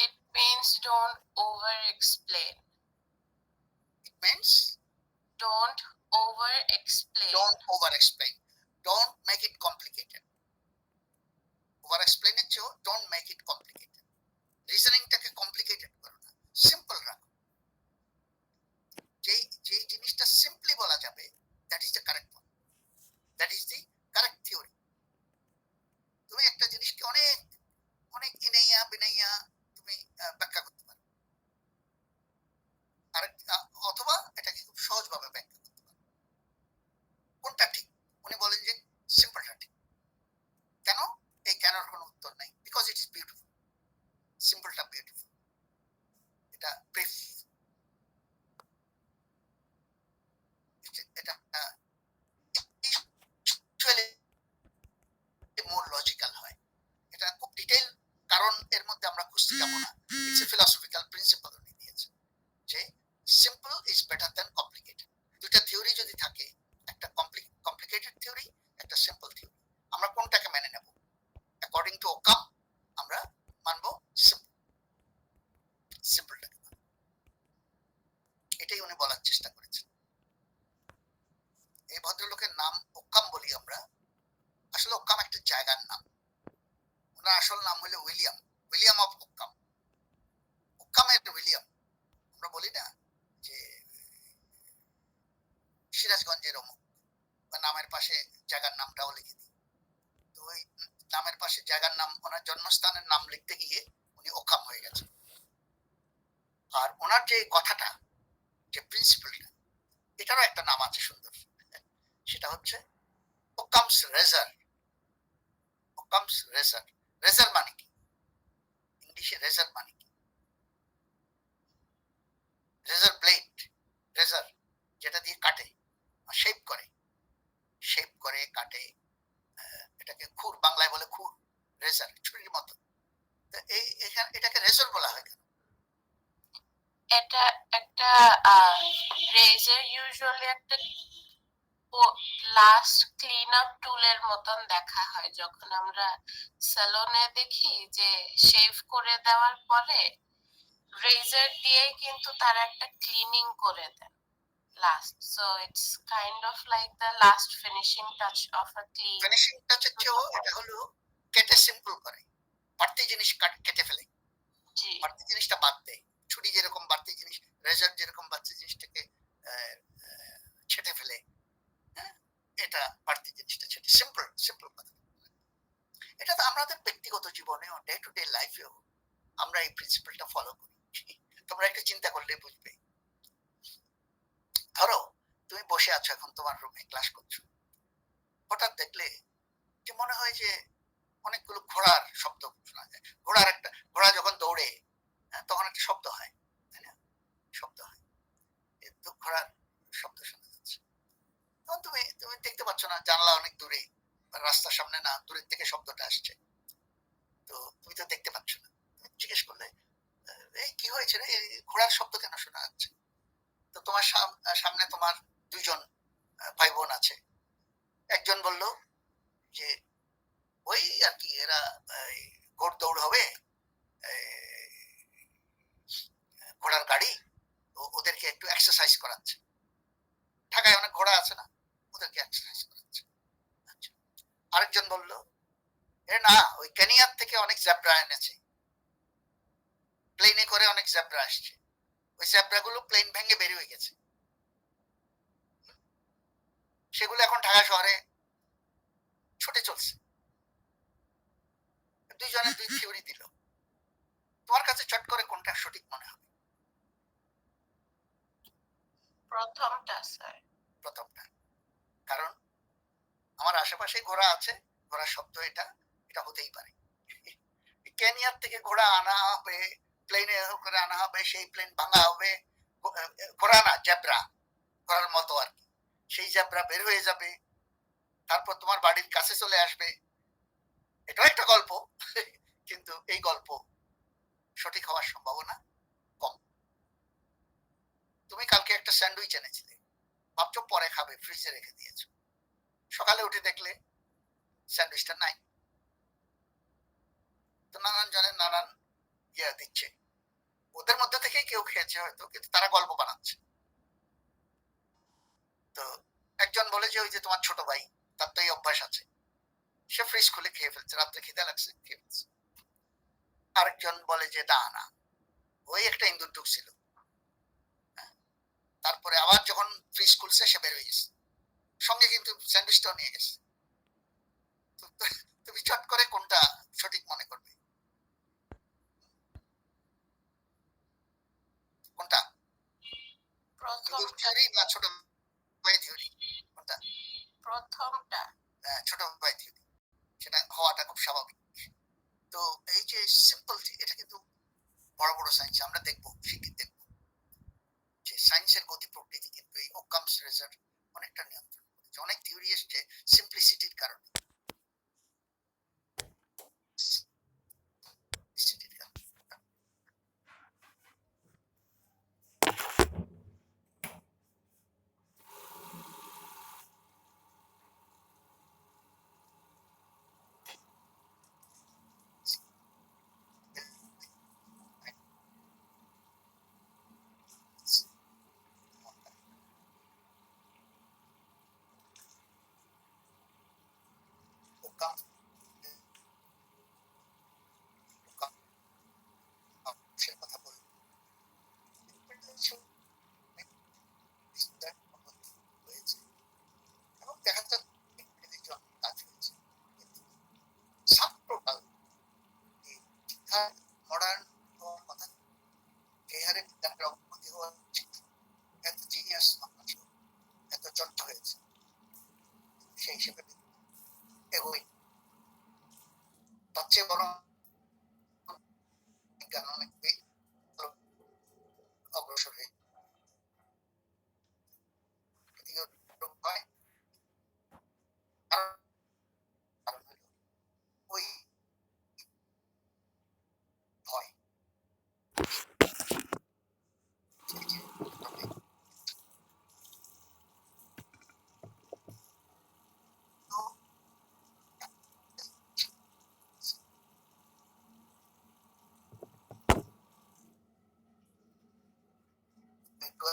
It means don't over explain. It means Don't over explain. don't over explain, don't make it complicated. Over explain এর চেয়েও don't make it complicated. রিজনিংটাকে কমপ্লিকেটেড করো না, সিম্পল রাখো। যেই জিনিসটা সিম্পলি বলা যাবে, that is the correct one, that is the correct theory. তুমি একটা জিনিসকে অনেক অনেক ইনাইয়া বিনাইয়া তুমি ব্যাখ্যা করতে পারো, আর অথবা এটাকে খুব সহজভাবে ব্যাখ্যা করতে পারো। কোনটা ঠিক? উনি বলেন যে সিম্পলটা ঠিক। কেন? এই কেনর কোনো উত্তর নাই, বিকজ ইট ইজ বিউটিফুল। সিম্পলটা বিউটিফুল, এটা ব্রিফ, এটা মোর লজিক্যাল হয়, এটা খুব ডিটেইল, কারণ এর মধ্যে আমরা খুঁজতে যাবো না। ইটস এ ফিলসফিক্যাল প্রিন্সিপাল উনি দিয়েছেন, যে simple is better than complicated. দুইটা থিওরি যদি থাকে, একটা কমপ্লিকেটেড থিওরি, একটা সিম্পল থিওরি, আমরা কোনটাকে মেনে নেব? অ্যাকর্ডিং টু ওকাম আমরা মানবো সিম্পলটাকে। এটাই উনি বলার চেষ্টা করেছেন। এই ভদ্রলোকের নাম ওকাম বলি আমরা, আসলে ওকাম একটা জায়গার নাম। ওনার আসল নাম হলো উইলিয়াম অফ ওকাম। ওকামের উইলিয়াম, নামের পাশে জায়গার নামটাও লিখে দিই। তো ওই নামের পাশে জায়গার নাম, ওনার জন্মস্থানের নাম লিখতে গিয়ে উনি অক্ষম হয়ে গেছে। আর ওনার যে কথাটা, যে প্রিন্সিপালটা, এটারও একটা নাম আছে সুন্দর, সেটা হচ্ছে ওকামস রেজার। ওকামস রেজার, রেজার মানে কি? ইংলিশে রেজার মানে কি? রেজার ব্লেড, রেজার যেটা দিয়ে কাটে, শেপ করে, শেপ করে কাটে, এটাকে খুর, বাংলায় বলে খুর, রেজার, ছুরির মতো। তো এই এখানে এটাকে রেজর বলা হয় কেন? এটা একটা রেজার ইউজুয়ালি একটা লাস্ট ক্লিন আপ টুলের মতন দেখা হয়। যখন আমরা স্যালনে দেখি যে শেভ করে দেওয়ার পরে রেজার দিয়ে কিন্তু তারা একটা ক্লিনিং করে দেন last, so it's kind of like the last finishing touch of a clean. Finishing টাচের চেয়েও এটা হলো কেটে সিম্পল করে, বাড়তি জিনিস কেটে ফেলে, জি, বাড়তি জিনিসটা বাদ দেয়। ছুরি যেরকম বাড়তি জিনিস, রেজার যেরকম বাড়তি জিনিসটাকে ছেটে ফেলে, হ্যাঁ, এটা বাড়তি জিনিসটা ছেটে, সিম্পল সিম্পল কথা। এটা তো আমাদের ব্যক্তিগত জীবনেও, ডে টু ডে লাইফেও আমরা এই প্রিন্সিপালটা ফলো করি। তোমরা একটু চিন্তা করলে বুঝবে। ধরো তুমি বসে আছো এখন তোমার রুমে ক্লাস করছো, হঠাৎ দেখলে যে মনে হয় যে অনেকগুলো ঘোড়ার শব্দ শোনা যায়। ঘোড়া যখন দৌড়ে, তখন একটা শব্দ হয়, তাই না? শব্দ হয়, তো ঘোড়ার শব্দ শোনা যাচ্ছে। তখন তুমি তুমি দেখতে পাচ্ছ না, জানলা অনেক দূরে, রাস্তার সামনে না, দূরের থেকে শব্দটা আসছে, তো তুমি তো দেখতে পাচ্ছ না। তুমি জিজ্ঞেস করলে, এই কি হয়েছে রে, এই ঘোড়ার শব্দ কেন শোনা যাচ্ছে? তো তোমার সামনে তোমার দুজন ভাই বোন আছে। একজন বলল যে ওই আর কি, এরা ঘোড় দৌড় হবে, ঘোড়ার গাড়ি, ওদেরকে একটু এক্সারসাইজ করাচ্ছে। ঢাকায় অনেক ঘোড়া আছে না, ওদেরকে এক্সারসাইজ করাচ্ছে। আচ্ছা। আরেকজন বলল, এ না, ওই কেনিয়ার থেকে অনেক জ্যাব্রা এনেছে, প্লেনে করে অনেক জ্যাব্রা আসছে, ওই জ্যাব্রা গুলো প্লেন ভেঙে বের হয়ে গেছে, সেগুলো এখন ঢাকা শহরে ছুটে চলছে। দুইজনে দুই থিওরি দিল, তোমার কাছে চট করে কোনটা সঠিক মনে হবে? প্রথমটা স্যার। প্রথমটা, কারণ আমার আশেপাশে ঘোড়া আছে, ঘোড়ার শব্দ এটা, এটা হতেই পারে। কেনিয়ার থেকে ঘোড়া আনা হবে, প্লেনে করে আনা হবে, সেই প্লেন ভাঙা হবে, ঘোড়া না জ্যাব্রা, ঘোড়ার মতো আর কি, সেই জ্যাব্রা বের হয়ে যাবে, তারপর তোমার বাড়ির কাছে চলে আসবে। এটাও একটা গল্প, কিন্তু এই গল্প সঠিক হওয়ার সম্ভাবনা কম। তুমি কালকে একটা স্যান্ডউইচ এনেছিলে, ভাবছো পরে খাবে, ফ্রিজে রেখে দিয়েছো, সকালে উঠে দেখলে স্যান্ডউইচটা নাই। তো নানান জনের নানান ইয়ে দিচ্ছে, ওদের মধ্যে থেকেই কেউ খেয়েছে হয়তো, কিন্তু তারা গল্প বানাচ্ছে। তো একজন বলে যে ওই যে তোমার ছোট ভাই, তার তো এই অভ্যাস আছে, সে ফ্রিজ খুলে খেয়ে ফেলছে, রাত্রে খিদে লাগছে খেয়ে ফেলছে। আরেকজন বলে যে না, ওই একটা ইন্দুর ঢুকছিল, তারপরে আবার যখন ফ্রিজ খুলছে সে বের হয়ে গেছে, সঙ্গে কিন্তু স্যান্ডউইচটাও নিয়ে গেছে। তুমি চট করে কোনটা সঠিক মনে করবে? কোনটা? ইন্দুর থিওরি না ছোট ভাই থিওরি? কোনটা? প্রথমটা। ছোট ভাই থিওরি, সেটা হওয়াটা খুব স্বাভাবিক। তো এই যে সিম্পল, এটা কিন্তু বড় বড় সায়েন্স আমরা দেখবো, শিখে দেখবো যে সায়েন্সের গতি প্রকৃতি কিন্তু এই ওকামস রেজার অনেকটা নিয়ন্ত্রণ করেছে। অনেক থিওরি এসছে সিম্পলিসিটির কারণে। কেউ আছে এত জিনিয়াস মানুষ, এত চর্চা হয়েছে, সেই হিসেবে এগোই। তার চেয়ে বরং বিজ্ঞান অনেক ভালো অগ্রসর হয়ে এদিকে রোগ হয়। কারণ হলো ওই ভয়, এই যে তবে তো একটু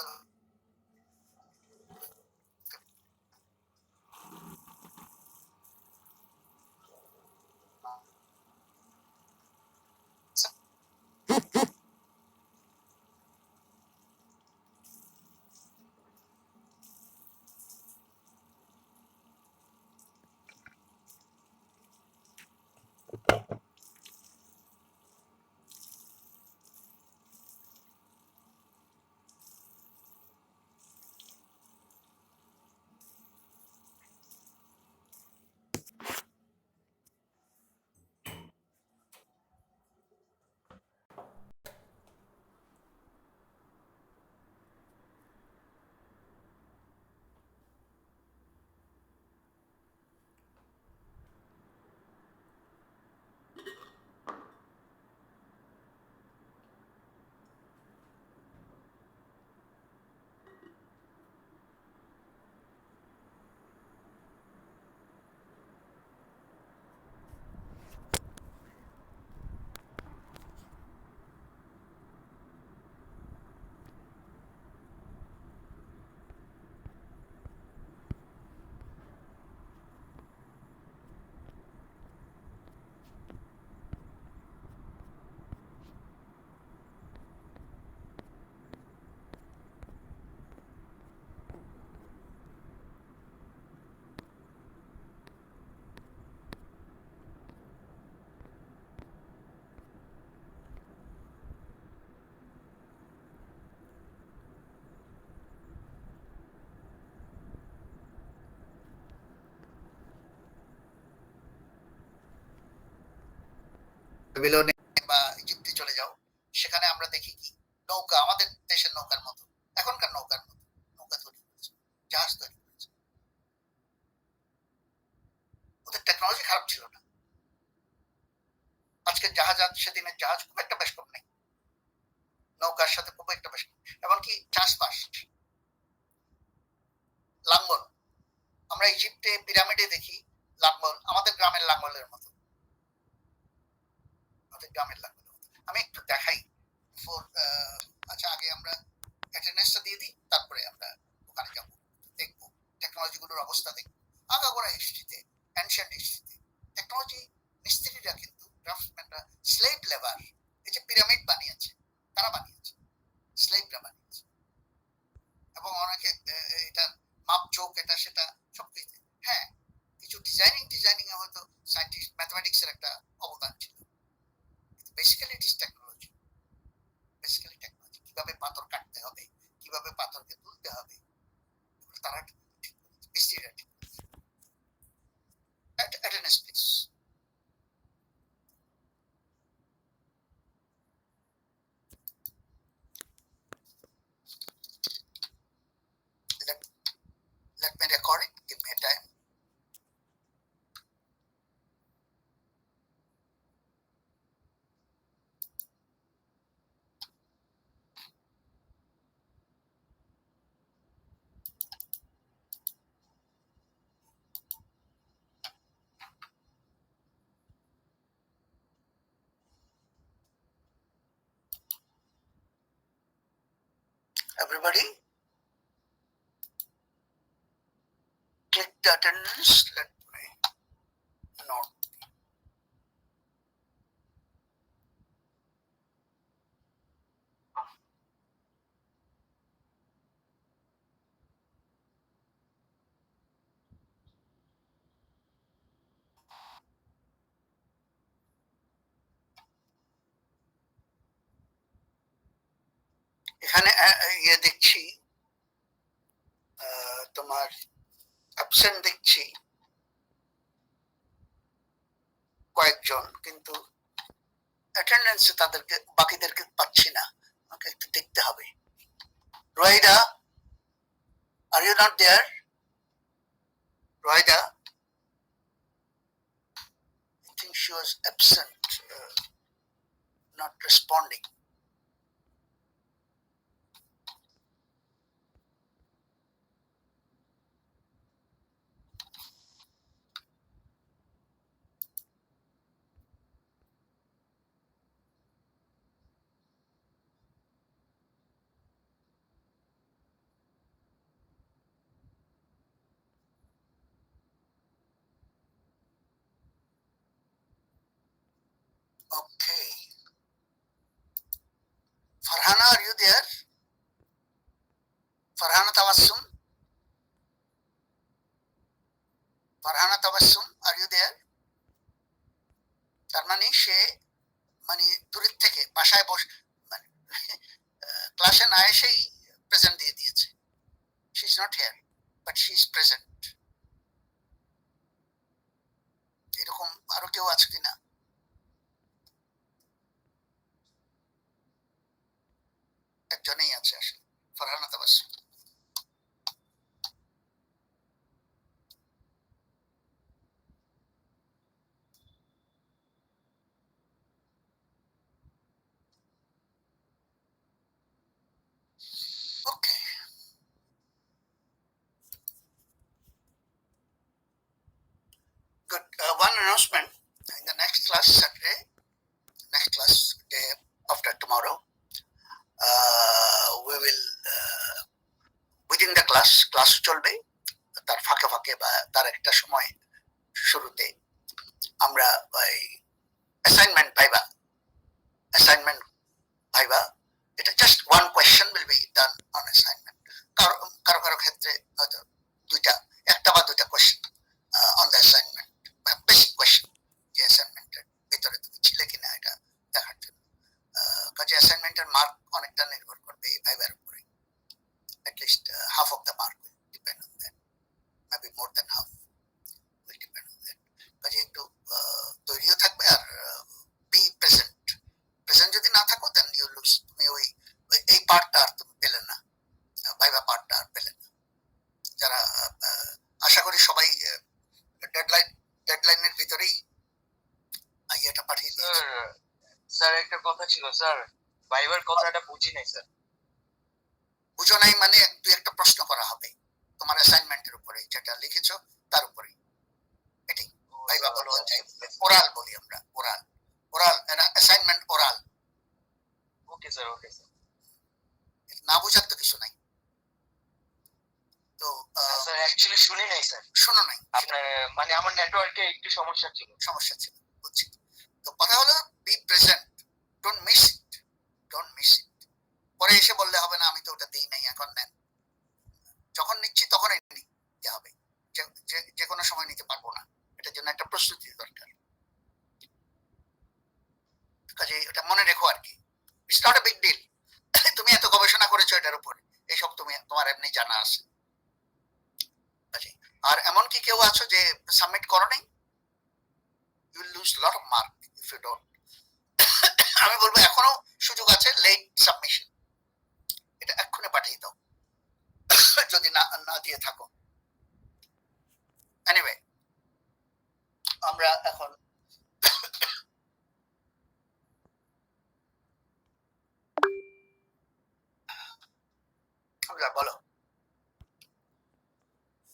বেবিলনে বা ইজিপ্টে চলে যাও, সেখানে আমরা দেখি কি নৌকা আমাদের দেশের নৌকার মতো, এখনকার নৌকার মতো নৌকা তৈরি করেছে, জাহাজ তৈরি করেছে। ওদের টেকনোলজি খারাপ ছিল না। আজকে জাহাজ সেদিনের জাহাজ খুব একটা বেশ কম নেই, নৌকার সাথে খুব একটা বেশ কম। এমনকি চাষবাস, লাঙ্গল, আমরা ইজিপ্টে পিরামিডে দেখি লাঙ্গল আমাদের গ্রামের লাঙ্গলের মতো, আমাদের গ্রামের লাঙ্গলের মতো। আমি একটু দেখাই আচ্ছা আগে আমরা অ্যাটেন্ডেন্সটা দিয়ে দিই, তারপরে আমরা ওখানে যাবো, দেখবো টেকনোলজি গুলোর অবস্থা, দেখবো আগাগোড়া হিস্ট্রিতে, অ্যানশিয়েন্ট হিস্ট্রিতে টেকনোলজি। মিস্ত্রিরা কিন্তু ক্রাফটম্যানরা স্লেভ লেবার, এই যে পিরামিড বানিয়েছে তারা বানিয়েছে, স্লেভরা বানিয়েছে। এবং অনেকে এটা মাপ চোখ এটা সেটা সবকিছু, হ্যাঁ কিছু ডিজাইনিং এ হয়তো সায়েন্টিস্ট ম্যাথমেটিক্স এর একটা অবদান ছিল, basically it is technology. Basically technology, কিভাবে পাথর কাটতে হবে, কিভাবে পাথরকে তুলতে হবে, তারা ঠিক করেছে, মিস্ত্রিরা ঠিক করেছে। Attendance please. Let me record it. Give me a time. Everybody, click the attendance. Let me note. এখানে ইয়ে দেখছি তোমার অ্যাবসেন্ট দেখছি কয়েকজন, কিন্তু অ্যাটেন্ডেন্সে তাদেরকে বাকিদেরকে পাচ্ছি না, আমাকে একটু দেখতে হবে। Rohida, are you not there? Rohida, I think she was absent, not responding. Okay. Farhana, are you there? Farhana Tabassum? Farhana Tabassum, are you there? তার মানে সে মানে দূরের থেকে বাসায় বসে মানে ক্লাসে না এসেই প্রেজেন্ট দিয়ে দিয়েছে। She is not here but she is present. এরকম আরো কেউ আছে কিনা? একজনেই আছে আসলে, Farhana Tabassum. Okay. Good. One announcement. In the next class, Saturday, next class, day after tomorrow, we will, within the class চলবে, তার ফাঁকে ফাঁকে বা তার একটা সময় শুরুতে আমরা অ্যাসাইনমেন্ট ভাইবা, এটা just one question will be done on assignment. কারো কারো ক্ষেত্রে হয়তো একটা বা দুইটা question on the assignment, basic question যে অ্যাসাইনমেন্টের ভিতরে তুমি ছিলে কিনা এটা দেখার জন্য। কাজে অ্যাসাইনমেন্টের মার্ক অনেকটা নির্ভর করবে এই ভাইবার উপরে। At least half of the mark will depend on that, maybe more than half will depend on that. কাজে একটু তৈরিও থাকবে আর বি প্রেজেন্ট। প্রেজেন্ট যদি না থাকো দেন ইউ লুজ, তুমি ওই এই পার্টটা আর তুমি পেলে না, ভাইবা পার্টটা আর পেলে না। যারা আশা করি সবাই ডেডলাইনের ভিতরেই এটা পাঠিয়ে দিয়েছে। স্যার একটা কথা ছিল স্যার, ভাইবার কথাটা বুঝি নাই স্যার। বুঝো নাই মানে দুই একটা প্রশ্ন করা হবে তোমার অ্যাসাইনমেন্টের উপরে, যেটা লিখেছো তার উপরে। এটাই ভাইবা বলো, ওরাল বলি আমরা, oral assignment oral. Okay sir, okay sir. না বুঝার তো কিছু নাই। তো স্যার অ্যাকচুয়ালি শুনি নাই স্যার। শোনো নাই আপনার মানে আমার নেটওয়ার্কে একটু সমস্যা ছিল। বুঝছি। তো কথা হলো B present, don't miss it. পরে এসে বললে হবে না আমি তো ওটা দিই নাই, এখন নেন। যখন নিচ্ছি তখনই নিতে হবে, যে কোনো সময় নিতে পারবো না, এটার জন্য একটা প্রস্তুতি দরকার। কাজে এটা মনে রেখো আর কি, it's not a big deal. তুমি এত গবেষণা করেছো এটার উপরে, এইসব তোমার এমনি জানা আছে। আর এমন কি কেউ আছো যে সাবমিট করো নাই? You will lose lot of mark if you don't. আমি বলবো এখনো সুযোগ আছে, লেট সাবমিশন, এটা এক্ষুনি পাঠিয়ে দাও যদি না দিয়ে থাকো। এনিওয়ে, আমরা এখন বলো।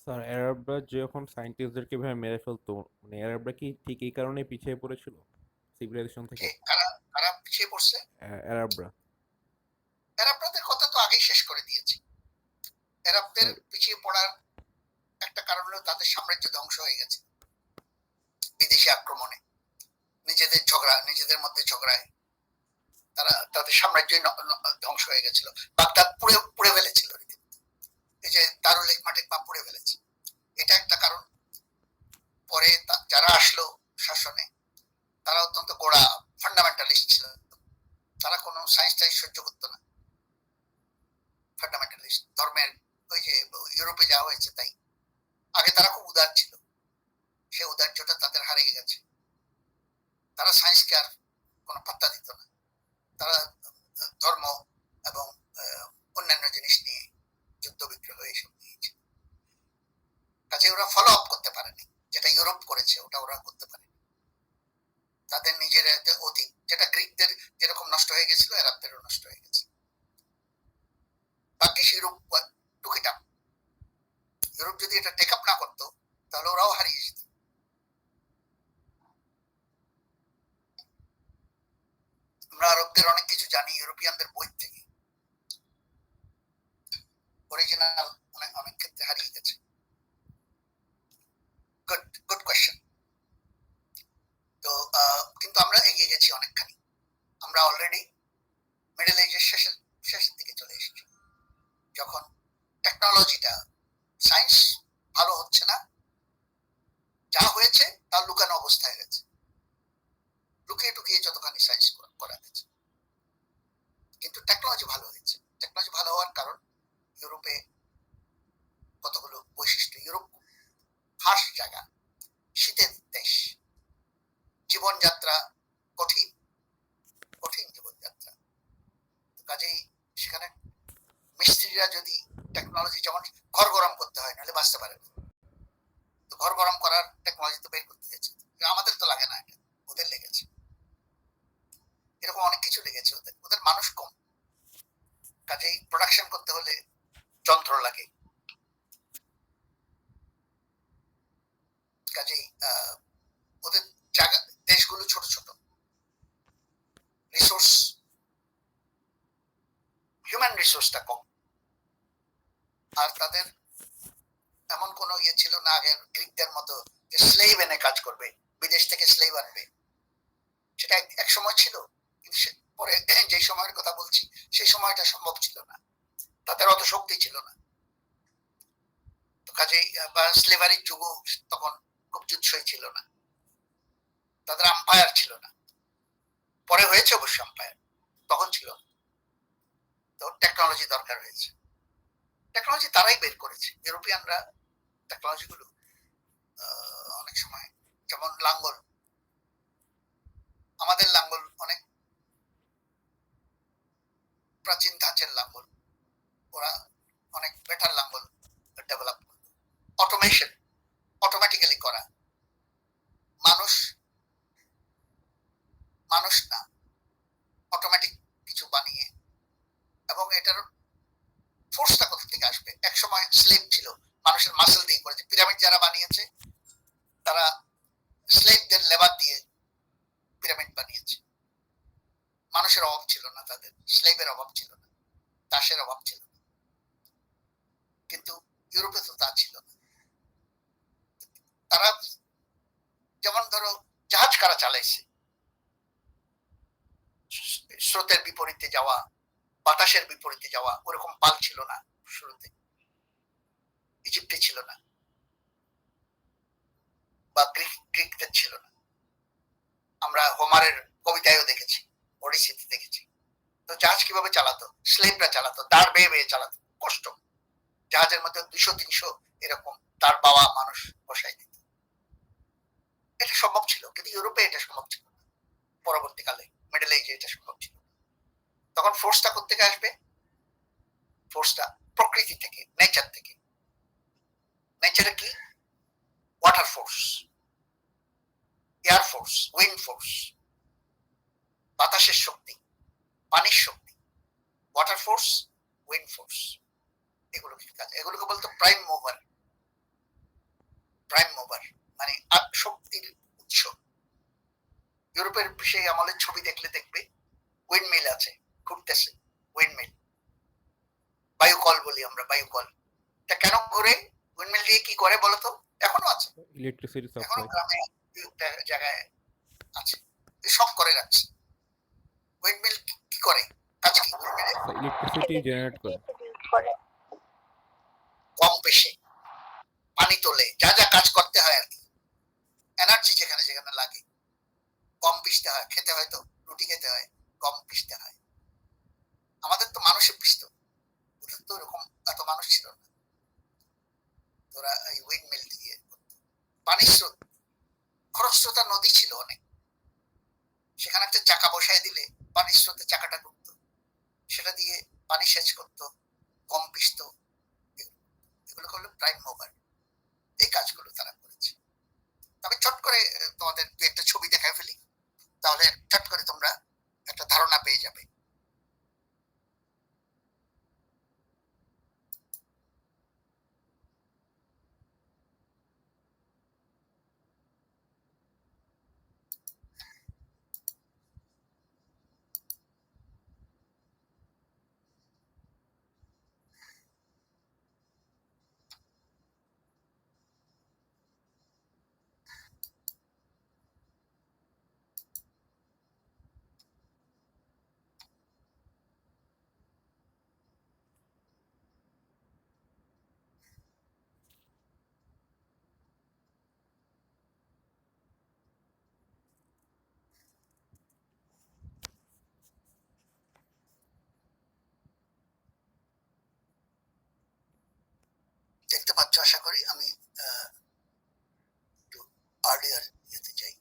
স্যার আরবরা যখন সায়েন্টিস্টদেরকে ভাবে মেরে ফেলতো, মানে আরবরা কি ঠিক এই কারণে পিছিয়ে পড়েছিল সিভিলাইজেশন থেকে? কারা পিছিয়ে পড়ছে? আরবরা। আরবদের কথা তো আগেই শেষ করে দিয়েছি। আরবদের পিছিয়ে পড়ার একটা কারণ হলো তাদের সাম্রাজ্য ধ্বংস হয়ে গেছে বিদেশি আক্রমণে, নিজেদের মধ্যে ঝগড়ায় তাদের সাম্রাজ্য ধ্বংস হয়ে গেছিল। বাগদাদ পুড়ে ফেলেছিল, এই যে দারুল হিকমাহ পুড়ে ফেলেছে, এটা একটা কারণ। পরে যারা আসলো শাসনে তারা অত্যন্ত গোড়া ফান্ডামেন্টালিস্ট ছিল, তারা কোনো সায়েন্স টাইন্স সহ্য করতো না। ধর্মের ওই যে ইউরোপে যাওয়া হয়েছে তাই আগে তারা খুব উদার ছিল, সে উদার্যটা তাদের হারিয়ে গেছে। তারা সায়েন্সকে আর কোনো পাত্তা দিত না, তারা ধর্ম এবং অন্যান্য জিনিস নিয়ে যুদ্ধ বিগ্রহ এইসব নিয়েছে। কাজে ওরা ফলো আপ করতে পারেনি, যেটা ইউরোপ করেছে ওটা ওরা করতে পারেনি। তাদের নিজের অতীত যেটা গ্রিকদের যেরকম নষ্ট হয়ে গেছিল আরবদেরও নষ্ট হয়ে গেছে। বাকি Europe took it up. Europe যদি এটা টেক আপ না করতো তাহলে ওরাও হারিয়ে যেত। আমরা আরবদের অনেক কিছু জানি ইউরোপিয়ানদের বই থেকে, অরিজিনাল অনেক ক্ষেত্রে হারিয়ে গেছে। Good good question. তো কিন্তু আমরা এগিয়ে গেছি অনেকখানি। আমরা অলরেডি মিডল এজের শেষের দিকে চলে এসেছি, যখন টেকনোলজিটা সায়েন্স ভালো হচ্ছে না, যা হয়েছে তা লুকানো অবস্থায় গেছে, লুকিয়ে টুকিয়ে যতখানি সায়েন্স করা গেছে। কিন্তু টেকনোলজি ভালো হয়েছে। টেকনোলজি ভালো হওয়ার কারণ ইউরোপে কতগুলো বৈশিষ্ট্য। ইউরোপ হার্শ জায়গা, শীতের দেশ, জীবনযাত্রা কঠিন কঠিন জীবনযাত্রা। কাজেই সেখানে মিস্ত্রিরা যদি টেকনোলজি, যেমন ঘর গরম করতে হয় নাহলে বাঁচতে পারে না, তো ঘর গরম করার টেকনোলজি তো বের করতে হয়েছে। আমাদের তো লাগে না, এটা ওদের লেগেছে। এরকম অনেক কিছু লেগেছে ওদের। ওদের মানুষ কম, কাজেই প্রোডাকশন করতে হলে যন্ত্র লাগে। কাজেই ওদের জায়গা, দেশগুলো ছোট ছোট, রিসোর্স, হিউম্যান রিসোর্সটা কম। আর তাদের এমন কোনো ইয়ে ছিল না আগের গ্রিকদের মতো যে স্লেভ এনে কাজ করবে, বিদেশ থেকে স্লেভ আনবে। সেটা এক সময় ছিল, কিন্তু পরে যে সময়ের কথা বলছি সেই সময়টা সম্ভব ছিল না, তাদের অত শক্তি ছিল না। তো কাজেই বা স্লেভারির যুগও তখন খুব জুৎসই ছিল না, তাদের আম্পায়ার ছিল না। পরে হয়েছে অবশ্য আম্পায়ার, তখন ছিল না। তো টেকনোলজি দরকার হয়েছে। টেকনোলজি তারাই বের করেছে, ইউরোপিয়ানরা টেকনোলজি গুলো অনেক সময়, যেমন লাঙ্গল, আমাদের লাঙ্গল অনেক প্রাচীন ধাঁচের লাঙ্গল, ওরা অনেক বেটার লাঙ্গল ডেভেলপ করলো। অটোমেশন, অটোমেটিক্যালি করা, মানুষ না অটোমেটিক কিছু বানিয়ে। এবং এটার ফোর্সটা কোথা থেকে আসবে? এক সময় স্লেভ ছিল, মানুষের মাসেল দিয়ে করেছে। পিরামিড যারা বানিয়েছে তারা স্লেভদের লেবার দিয়ে পিরামিড বানিয়েছে। মানুষের অভাব ছিল না, তাদের স্লেভের অভাব ছিল না, দাসের অভাব ছিল না। কিন্তু ইউরোপে তো তা ছিল না। তারা যেমন ধরো জাহাজ কারা চালাইছে, স্রোতের বিপরীতে যাওয়া, বাতাসের বিপরীতে যাওয়া, ওরকম পাল ছিল না শুরুতে, ইজিপ্টে ছিল না বা গ্রিকদের ছিল না। আমরা হোমারের কবিতায়ও দেখেছি, ওডিসিতে দেখেছি। তো জাহাজ কিভাবে চালাতো? স্লেভরা চালাতো, দাঁড় বেয়ে বেয়ে চালাতো, কষ্ট। জাহাজের মধ্যে 200-300 এরকম তার বাবা মানুষ বসাই দিত। এটা সম্ভব ছিল, কিন্তু ইউরোপে এটা সম্ভব ছিল না। পরবর্তীকালে মিডল এজে এটা সম্ভব ছিল। তখন ফোর্সটা কোত্থেকে আসবে? ফোর্সটা প্রকৃতি থেকে, নেচার থেকে। নেচারে কি? Water force, air force, wind force, বাতাসের শক্তি, পানির শক্তি, ওয়াটার ফোর্স, উইন্ড ফোর্স, এগুলোকে কাজ, এগুলোকে বলতো প্রাইম মুভার। প্রাইম মুভার মানে শক্তির উৎস। ইউরোপের সেই আমলের ছবি দেখলে দেখবে উইন্ড মিল আছে, ঘুরতেছে উইন্ড মিল, বায়ুকল বলি আমরা, বায়ুকল। এটা কেন ঘুরে? উইন্ড মিল দিয়ে কি করে বলতো? এখনো আছে, ইলেকট্রিসিটি এখনো সাপ্লাই। গ্রামে জায়গায় আছে, সব করে রাখছে। উইন্ড মিল কি করে? কাজ কি? উইন্ড মিলে ইলেকট্রিসিটি জেনারেট করে। কম পেশে পানি তোলে, যা যা কাজ করতে হয় আর কি, এনার্জি যেখানে যেখানে লাগে, কম পিষতে হয়। খেতে হয় তো, রুটি খেতে হয়, কম পিষতে হয়। আমাদের তো মানুষের পিষত, ওদের কিন্তু ওরকম এত মানুষ ছিল না, ওরা এই উইন্ড মিল দিয়ে করতো। পানির স্রোত, খরস্রোতা নদী ছিল অনেক, সেখানে একটা চাকা বসায় দিলে পানির স্রোতে চাকাটা ঘুরতো, সেটা দিয়ে পানি সেচ করতো, কম পিসত। এগুলো হলো প্রাইম মোভার, এই কাজগুলো তারা করেছে। তবে চট করে তোমাদের দু একটা ছবি দেখায় ফেলি, তাহলে চট করে তোমরা একটা ধারণা পেয়ে যাবে। দেখতে পাচ্ছ আশা করি। আমি একটু আর্লিয়ার যেতে চাই।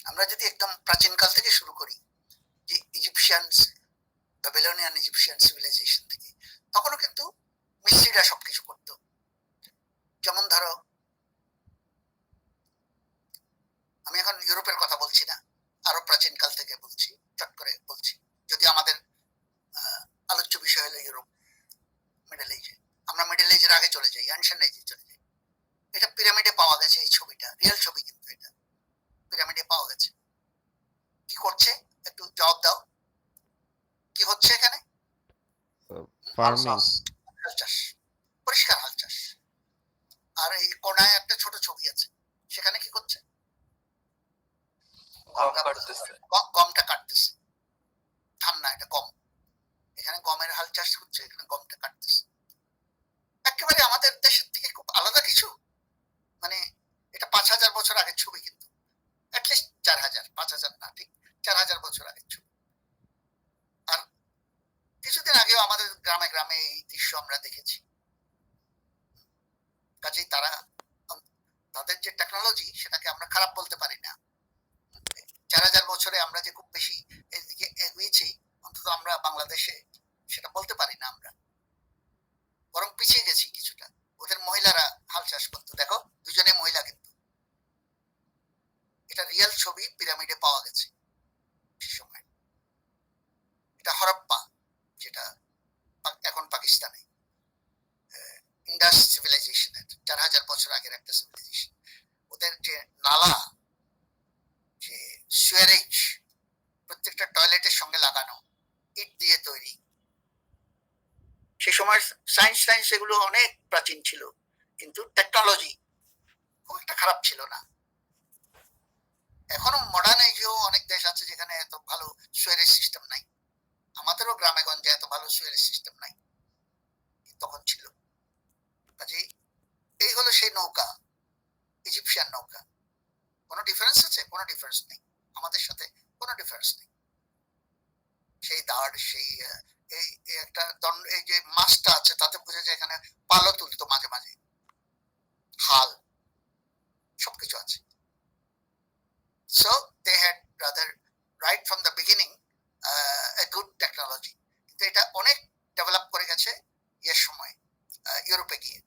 আমরা যদি একদম প্রাচীনকাল থেকে শুরু করি, যে ইজিপশিয়ানস, ব্যাবিলনিয়ান ইজিপশিয়ান সিভিলাইজেশন থেকে, তখনও কিন্তু মিস্ত্রিরা সবকিছু করতো। যেমন ধরো, আমি এখন ইউরোপের কথা বলছি না, আরো প্রাচীনকাল থেকে বলছি, চট করে বলছি, যদি আমাদের আলোচ্য বিষয় হলো ইউরোপ, মিডল এজে। আমরা মিডল এজের আগে চলে যাই, অ্যানশিয়েন্ট এজে চলে যাই। এটা পিরামিডে পাওয়া গেছে, এই ছবিটা রিয়েল ছবি, কিন্তু এটা পিরামিডে পাওয়া গেছে। কি করছে একটু জবাব দাও, কি হচ্ছে এখানে? ফার্মিং। হাল চাষ, পরিষ্কার হাল চাষ। আর এই কোনায় একটা ছোট ছবি আছে, সেখানে কি করছে? গমটা কাটতেছে। ধান না, এটা গম। এখানে গমের হাল চাষ হচ্ছে, এখানে গমটা কাটতেছে। একেবারে আমাদের দেশের থেকে খুব আলাদা কিছু, মানে এটা 5000 বছর আগের ছবি, কিন্তু অ্যাটলিস্ট 4000, 5000 না, ঠিক 4000 বছর আগের ছবি। আর কিছুদিন আগেও আমাদের গ্রামে গ্রামে এই দৃশ্য আমরা দেখেছি। কাজেই তারা, তাদের যে টেকনোলজি, সেটাকে আমরা খারাপ বলতে পারি না। 4000 বছরে আমরা যে খুব বেশি এদিকে এগিয়েছি, অন্তত আমরা বাংলাদেশে সেটা বলতে পারি না আমরা, বরং পিছিয়ে গেছি কিছুটা। ওদের মহিলারা হাল চাষ করতো, দেখো দুজনে মহিলা, কিন্তু এটা রিয়েল ছবি, পিরামিডে পাওয়া গেছে সে সময়। এটা হরপ্পা, যেটা এখন পাকিস্তানে, ইন্ডাস সিভিলাইজেশনের 4000 বছর আগের একটা সিভিলাইজেশন। ওদের যে নালা, যে সুয়ারেজ, প্রত্যেকটা টয়লেটের সঙ্গে লাগানো, ইট দিয়ে তৈরি। সে সময় সায়েন্স এগুলো অনেক প্রাচীন ছিল, কিন্তু টেকনোলজি খুব একটা খারাপ ছিল না। এখনো মডার্ন এজেও অনেক দেশ আছে যেখানে এত ভালো সুয়ারেজ সিস্টেম নাই। আমাদেরও গ্রামে গঞ্জে এত ভালো সুয়ারেজ সিস্টেম নাই, তখন ছিল। কাজেই এই হলো সেই নৌকা, ইজিপশিয়ান নৌকা। কোনো ডিফারেন্স আছে? কোনো ডিফারেন্স নেই, আমাদের সাথে কোনো ডিফারেন্স নেই। সেই দাঁড়, সেই এই একটা দণ্ড, এই যে মাছটা আছে, তাতে বোঝা যায় এখানে পালও তুলতো মাঝে মাঝে, হাল, সবকিছু আছে। So they had rather right from the beginning a good technology. কিন্তু এটা অনেক ডেভেলপ করে গেছে এর সময় ইউরোপে গিয়ে।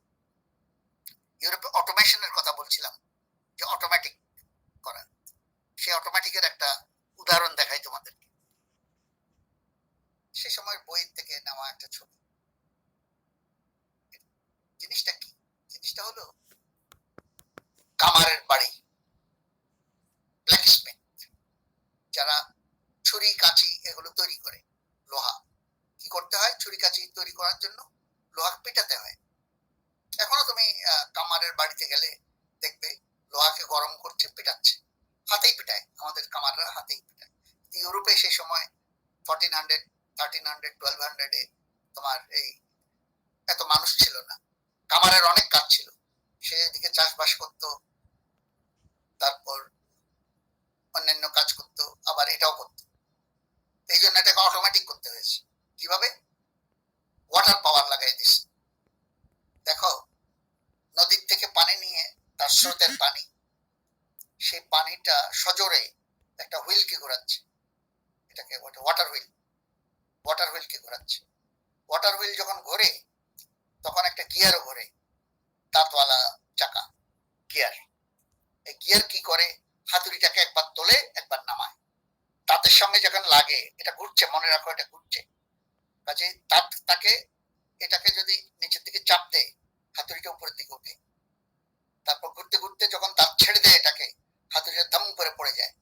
ইউরোপে অটোমেশনের কথা বলছিলাম, যে অটোমেটিক করা, সেই অটোমেটিকের একটা উদাহরণ দেখাই তোমাদেরকে। সে সময় বই থেকে নেওয়া একটা ছবি। জিনিসটা কি? জিনিসটা হলো কামারের বাড়ি, ব্ল্যাকস্মিথ, যারা ছুরি কাঁচি এগুলো তৈরি করে, লোহা। কি করতে হয়? ছুরি কাঁচি তৈরি করার জন্য লোহা পেটাতে হয়। এখনো তুমি কামারের বাড়িতে গেলে দেখবে লোহাকে গরম করছে, পেটাচ্ছে, হাতেই পেটায়, আমাদের কামাররা হাতেই পেটায়। ইউরোপে সেই সময় 1400, 1300, 1200-এ তোমার এই এত মানুষ ছিল না, কামারের অনেক কাজ ছিল। সে এদিকে চাষবাস করতো, তারপর অন্যান্য কাজ করতো, আবার এটাও করতো। এই জন্য এটাকে অটোমেটিক করতে হয়েছে। কিভাবে? ওয়াটার পাওয়ার লাগাই দিছে। দেখো, নদীর থেকে পানি নিয়ে, তার স্রোতের পানি, সেই পানিটা সজোরে একটা হুইলকে ঘোরাচ্ছে, এটাকে ওয়াটার হুইল, ওয়াটার হুইলকে ঘোরাচ্ছে। ওয়াটার হুইল যখন ঘোরে তখন একটা গিয়ারও ঘোরে, দাঁতওয়ালা চাকা, গিয়ার। এই গিয়ার কি করে? হাতুড়িটাকে একবার তোলে, একবার নামায়। দাঁতের সঙ্গে যখন লাগে, এটা ঘুরছে, মনে রাখো এটা ঘুরছে, কাজে দাঁত তাকে, এটাকে যদি নিচের দিকে চাপ দেয়, হাতুড়িটা উপরের দিকে ওঠে। তারপর ঘুরতে ঘুরতে যখন দাঁত ছেড়ে দেয় এটাকে, হাতুড়িটা দম করে পড়ে যায়।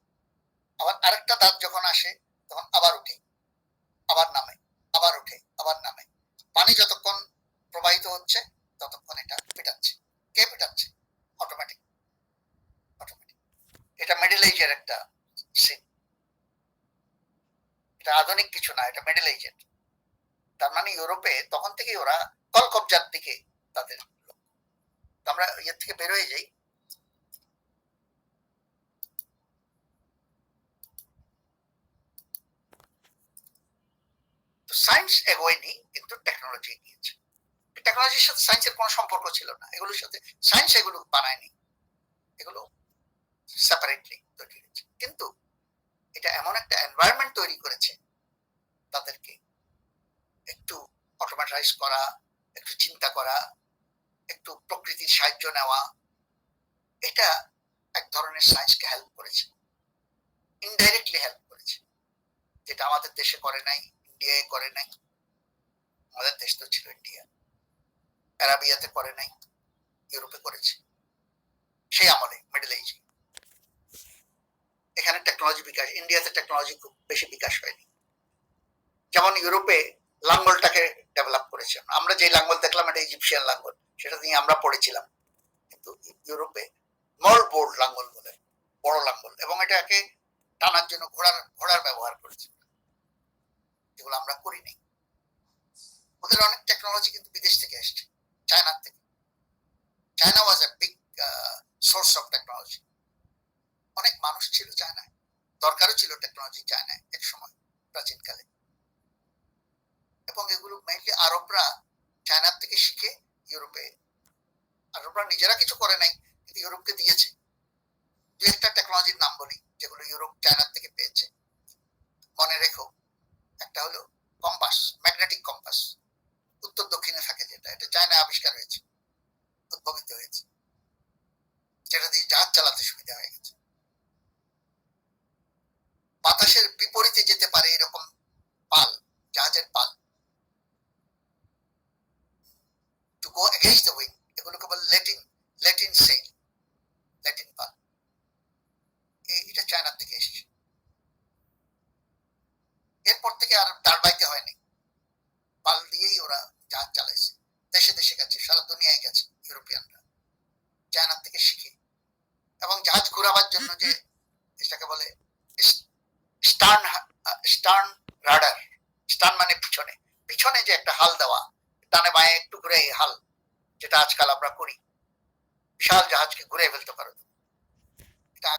আবার আরেকটা দাঁত যখন আসে তখন আবার উঠে, আবার নামে, আবার উঠে, আবার নামে। পানি যতক্ষণ প্রবাহিত হচ্ছে ততক্ষণ এটা পেটাচ্ছে। কে পেটাচ্ছে? Automatic, automatic. এটা মিডল এজের একটা সিন, এটা আধুনিক কিছু না, এটা মিডল এজের। তার মানে ইউরোপে তখন থেকেই ওরা কল কবজার দিকে তাদের লোক। তো আমরা ইয়ের থেকে বের হয়ে যাই। তো সায়েন্স এগোয়নি, কিন্তু টেকনোলজি এগিয়েছে। টেকনোলজির সাথে সায়েন্সের কোনো সম্পর্ক ছিল না, এগুলোর সাথে সায়েন্স এগুলো বানায়নি, এগুলো সেপারেটলি তৈরি হয়েছে। কিন্তু এটা এমন একটা এনভায়রনমেন্ট তৈরি করেছে তাদেরকে, একটু অটোমেটাইজ করা, একটু চিন্তা করা, একটু প্রকৃতির সাহায্য নেওয়া, এটা এক ধরনের সায়েন্সকে হেল্প করেছে, ইনডাইরেক্টলি হেল্প করেছে, যেটা আমাদের দেশে করে নাই, ইন্ডিয়ায় করে নাই। আমাদের দেশ তো ছিল ইন্ডিয়া, অ্যারাবিয়াতে করে নাই, ইউরোপে করেছে সেই আমলে, মিডল এজে। এখানে টেকনোলজি বিকাশ, ইন্ডিয়াতে টেকনোলজি খুব বেশি বিকাশ হয়নি। যেমন ইউরোপে লাঙ্গলটাকে ডেভেলপ করেছে, আমরা যে লাঙ্গল দেখলাম এটা ইজিপশিয়ান লাঙ্গল, সেটা নিয়ে আমরা পড়েছিলাম। কিন্তু ইউরোপে মল বোর্ড লাঙ্গল বলে, বড় লাঙ্গল, এবং এটাকে টানার জন্য ঘোড়ার ঘোড়ার ব্যবহার করেছে, যেগুলো আমরা করিনি। ওদের অনেক টেকনোলজি কিন্তু বিদেশ থেকে এসছে, চায়নার থেকে। China was a big source of technology. অনেক মানুষ ছিল চায়নায়, দরকারও ছিল টেকনোলজি চায়নায় এক সময়, প্রাচীনকালে। এবং এগুলো মেইনলি আরবরা চায়নার থেকে শিখে ইউরোপে, আরবরা নিজেরা কিছু করে নাই, কিন্তু ইউরোপকে দিয়েছে। দু একটা টেকনোলজির নাম বলি যেগুলো ইউরোপ চায়নার থেকে পেয়েছে, মনে রেখো। একটা হলো কম্পাস, ম্যাগনেটিক কম্পাস, উত্তর দক্ষিণে থাকে, যেটা এটা চায়নায় আবিষ্কার হয়েছে, উদ্ভাবিত হয়েছে, যেটা দিয়ে জাহাজ চালাতে সুবিধা হয়ে গেছে। বাতাসের বিপরীতে যেতে পারে এরকম পাল, জাহাজের পাল, to go against the wind, এগুলোকে বলে ল্যাটিন, ল্যাটিন সেল, ল্যাটিন পাল। এটা চায়নার থেকে এসেছে। এরপর থেকে আর দাঁড় বাইতে হয়নি, পাল দিয়েই ওরা জাহাজ চালাইছে, দেশে দেশে গেছে, সারা দুনিয়ায় গেছে ইউরোপিয়ানরা চায়নার থেকে শিখে। এবং জাহাজ ঘোরাবার জন্য যে, এটাকে বলে স্টার্ন, স্টার্ন রাডার, স্টার্ন মানে পিছনে, পিছনে যে একটা হাল দেওয়া, ডানে বাঁয়ে একটু ঘুরে এই হাল, যেটা আজকাল আমরা করি, বিশাল জাহাজকে ঘুরে ফেলতে পারো, এটা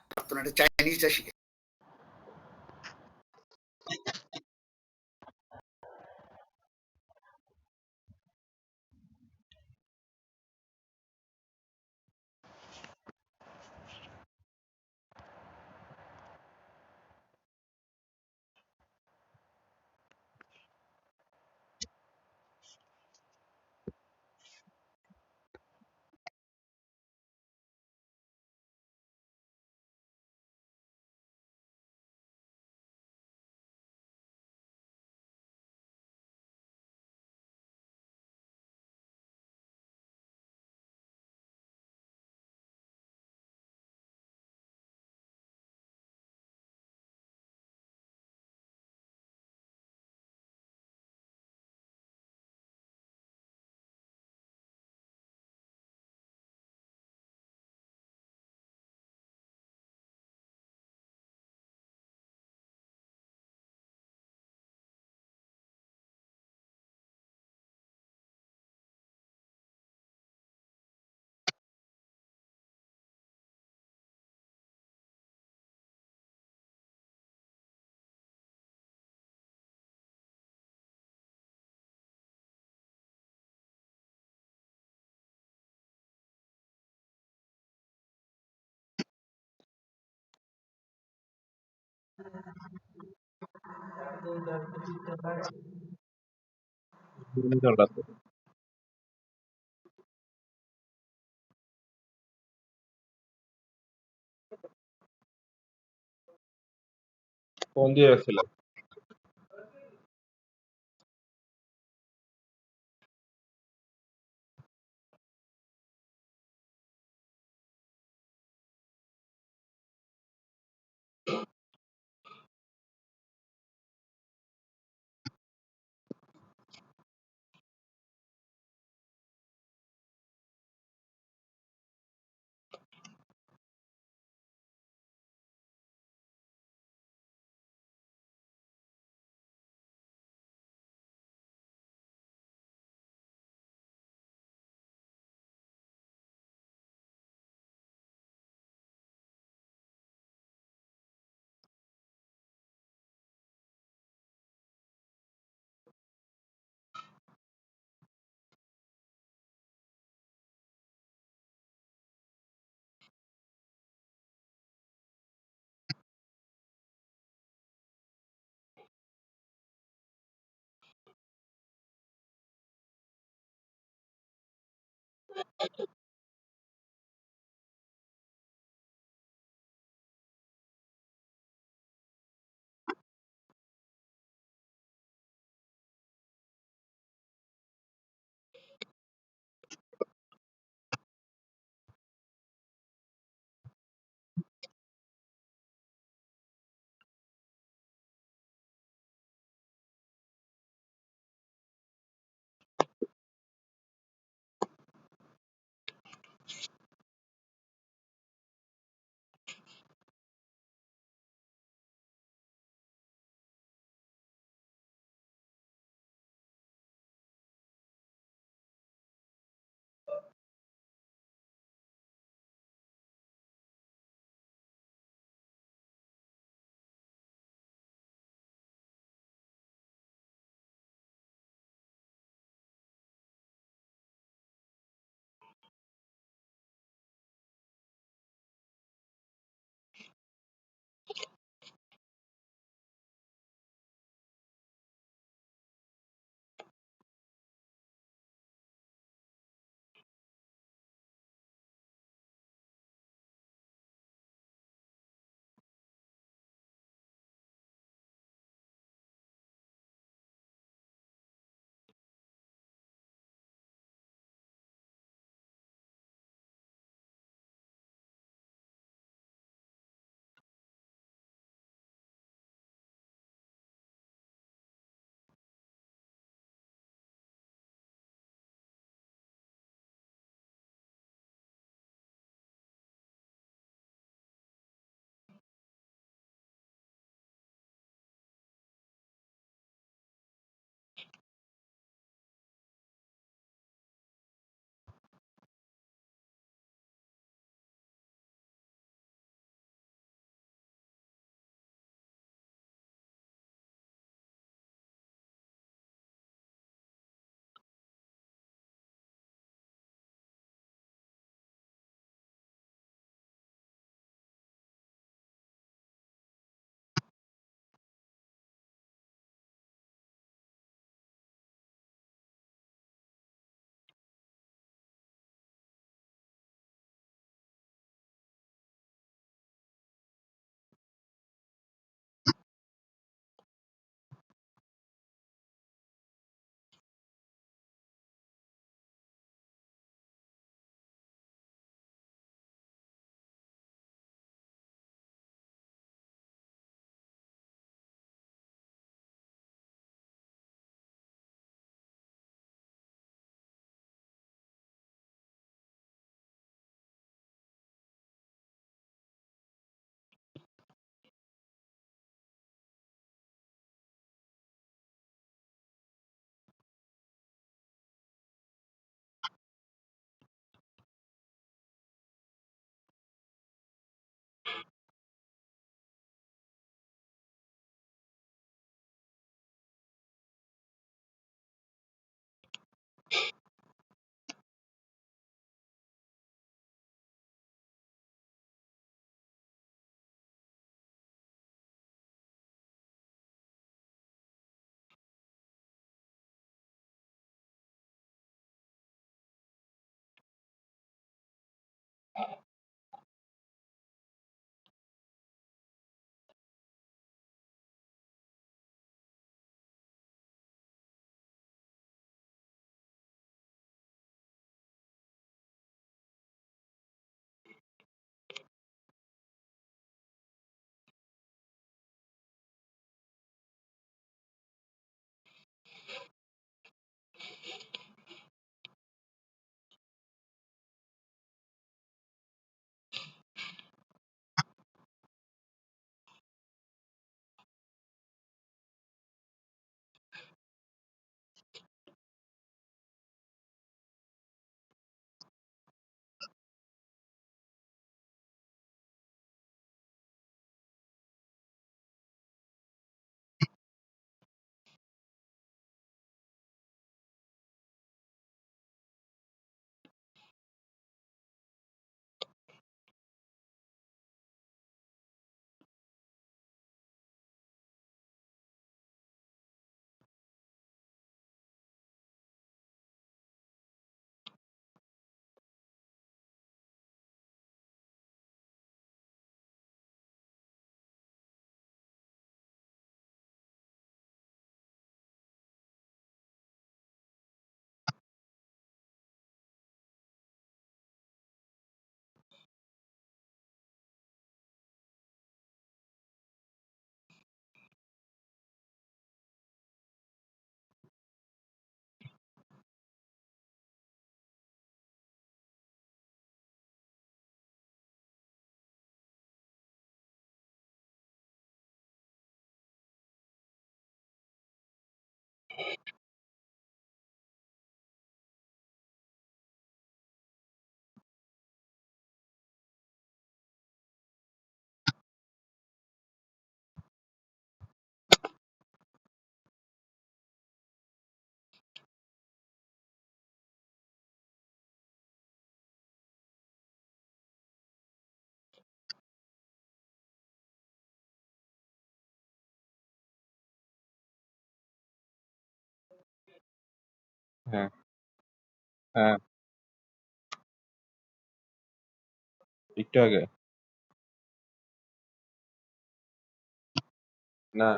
চাইনিজরা শিখে। চালাতে ফোন দিয়ে রাখছিলাম। হ্যাঁ, হ্যাঁ, একটু আগে। না।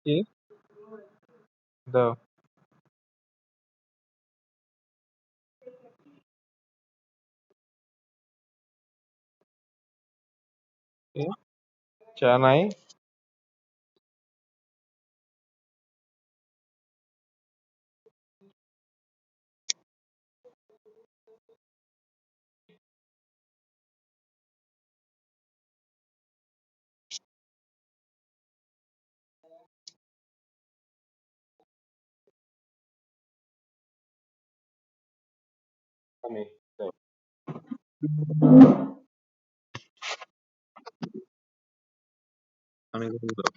কি দাও? কি? চা নাই? আমি দাও। আমি দাও।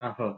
আহো।